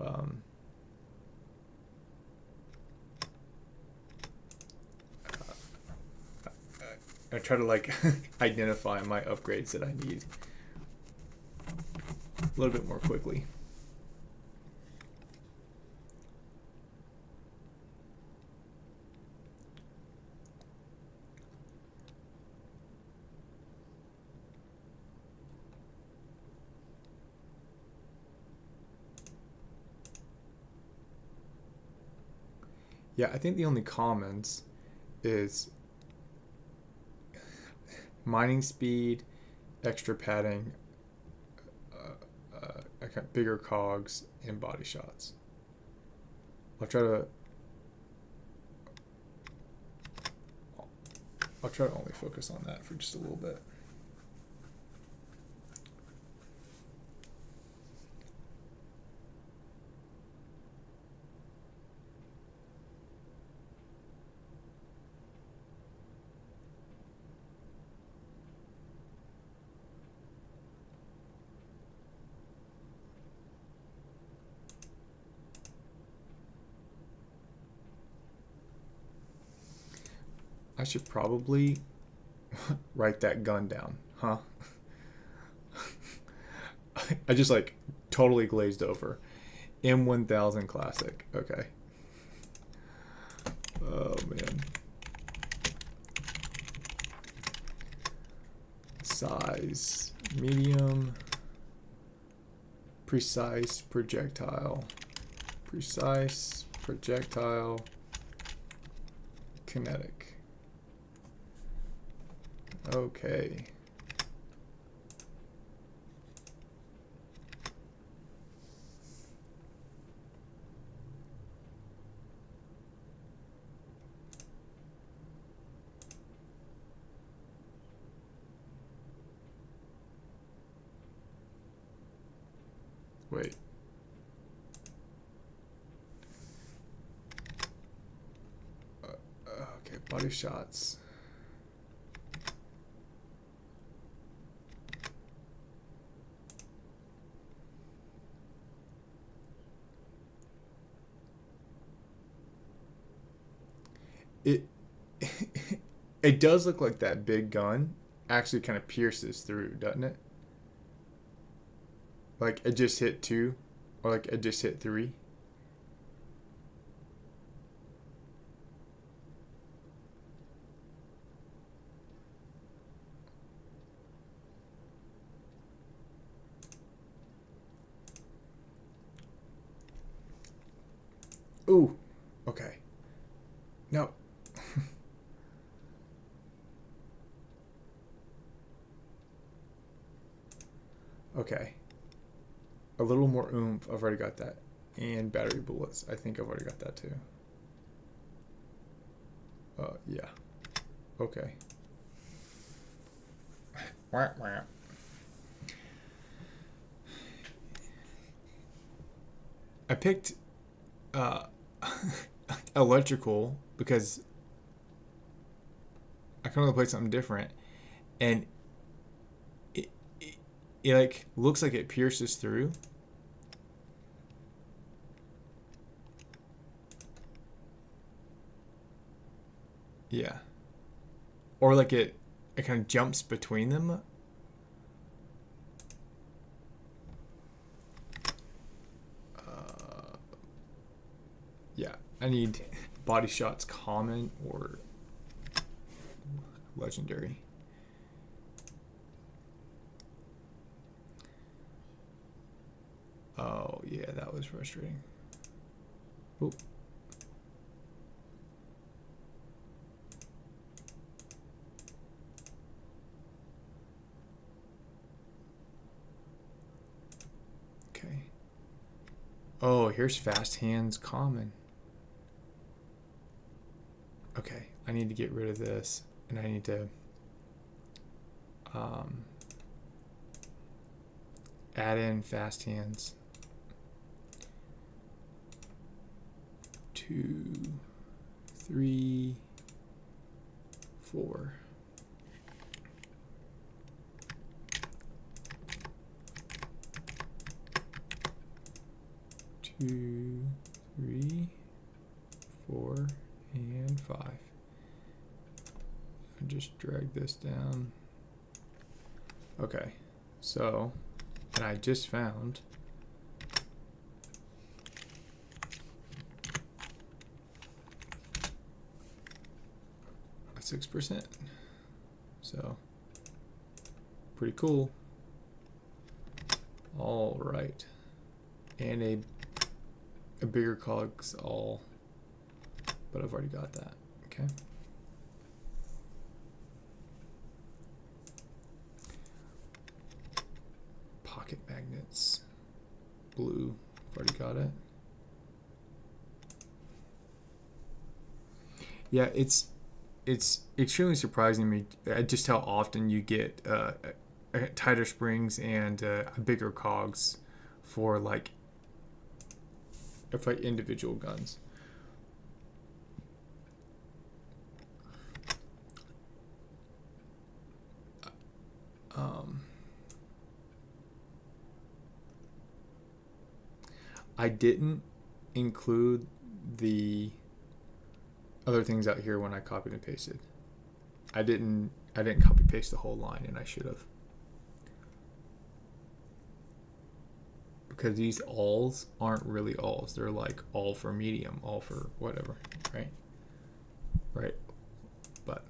I try to identify my upgrades that I need a little bit more quickly. Yeah, I think the only commons is mining speed, extra padding, bigger cogs, and body shots. I'll try to only focus on that for just a little bit. I should probably write that gun down, huh? I just totally glazed over. M1000 Classic. Okay. Oh man. Size medium. Precise projectile. Precise projectile. Kinetic. Okay. body shots. It it does look like that big gun actually kind of pierces through, doesn't it? Like it just hit 2, or like it just hit 3. Ooh, okay. No. Okay. A little more oomph. I've already got that. And battery bullets. I think I've already got that too. Yeah. Okay. I picked electrical because I kind of want to play something different, and it like looks like it pierces through. Yeah. Or like it kind of jumps between them. Yeah, I need body shots common or legendary. Oh, yeah, that was frustrating. Oop. Okay. Oh, here's fast hands common. Okay, I need to get rid of this, and I need to add in fast hands. 2, 3, 4. Two, 3, 4, and 5. And just drag this down. Okay, so, and I just found a 6%. So, pretty cool. All right, and a bigger cogs all, but I've already got that. Okay. Pocket magnets, blue, I've already got it. Yeah, it's extremely surprising to me just how often you get tighter springs and bigger cogs for like individual guns. I didn't include the other things out here when I copied and pasted. I didn't copy paste the whole line, and I should have. Because these alls aren't really alls. They're like all for medium, all for whatever, right? Right. But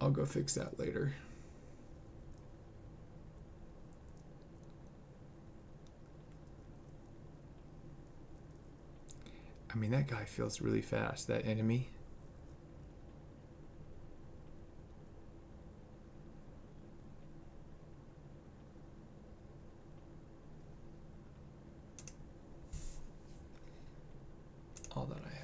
I'll go fix that later. I mean, that guy feels really fast, that enemy. All that I have.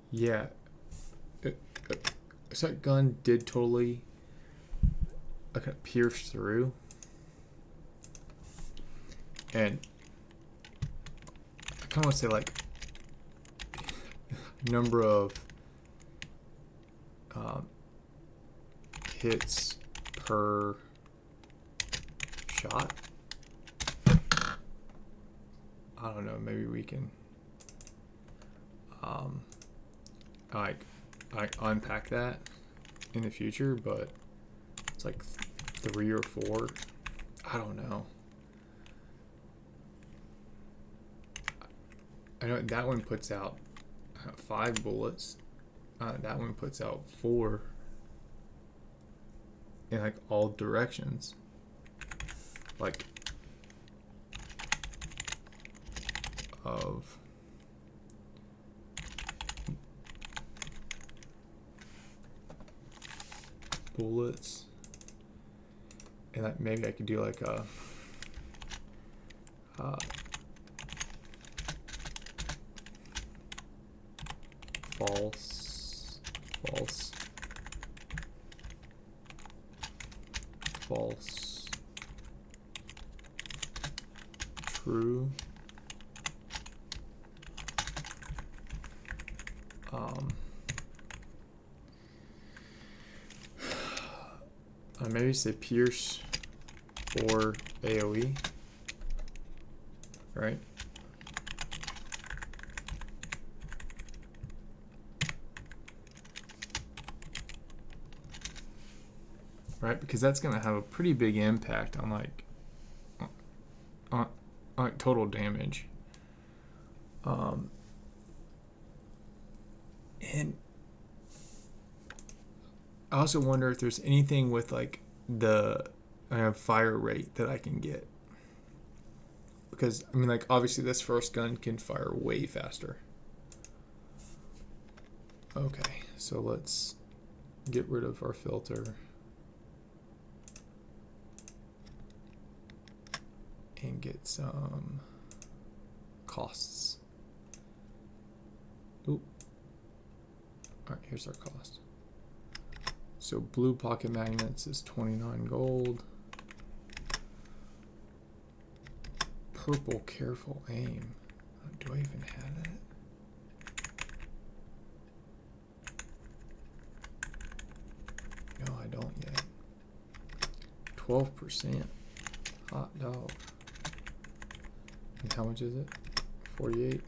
Yeah. So that gun did totally like pierce through, and I kind of want to say like number of hits per shot. I don't know. Maybe we can like unpack that in the future, but it's like 3 or 4. I don't know. I know that one puts out 5 bullets. That one puts out 4 in like all directions. Like of bullets, and like maybe I could do like a false, true, maybe say pierce or AoE, right? Right, because that's going to have a pretty big impact on like on total damage. And I also wonder if there's anything with like the fire rate that I can get, because I mean, like, obviously this first gun can fire way faster. Okay, so let's get rid of our filter and get some costs. Oop. All right, here's our cost. So blue pocket magnets is 29 gold. Purple careful aim. Do I even have that? No, I don't yet. 12%. Hot dog. And how much is it? 48.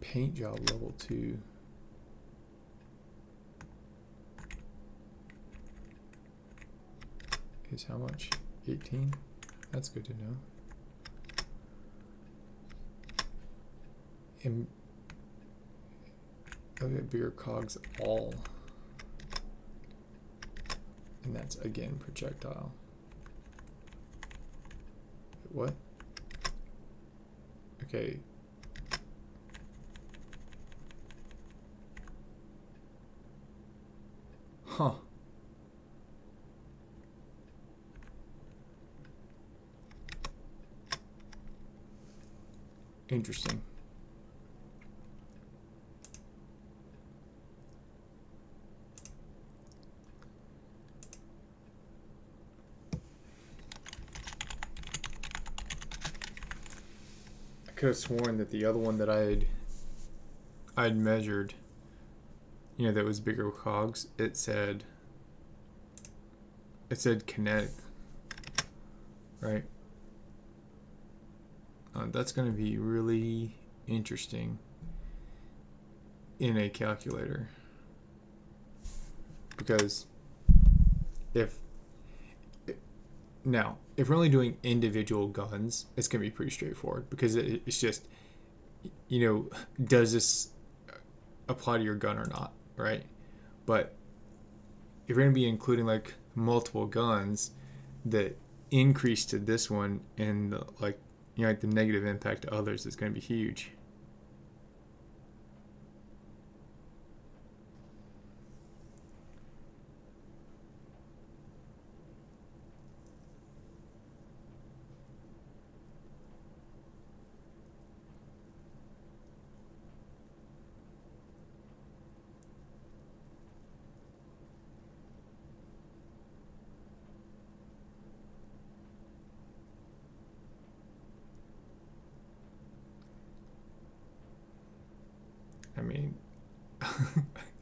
Paint job level 2. Is how much? 18? That's good to know. And I've got bigger cogs all. And that's again projectile. What? Okay. Huh. Interesting. I could have sworn that the other one that I'd measured, you know, that was bigger cogs, it said kinetic, right? That's going to be really interesting in a calculator, because if we're only doing individual guns, it's going to be pretty straightforward, because it's just, you know, does this apply to your gun or not, right? But if you're going to be including like multiple guns, the increase to this one and the, like, you know, like the negative impact to others is going to be huge.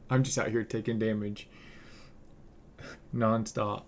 I'm just out here taking damage nonstop.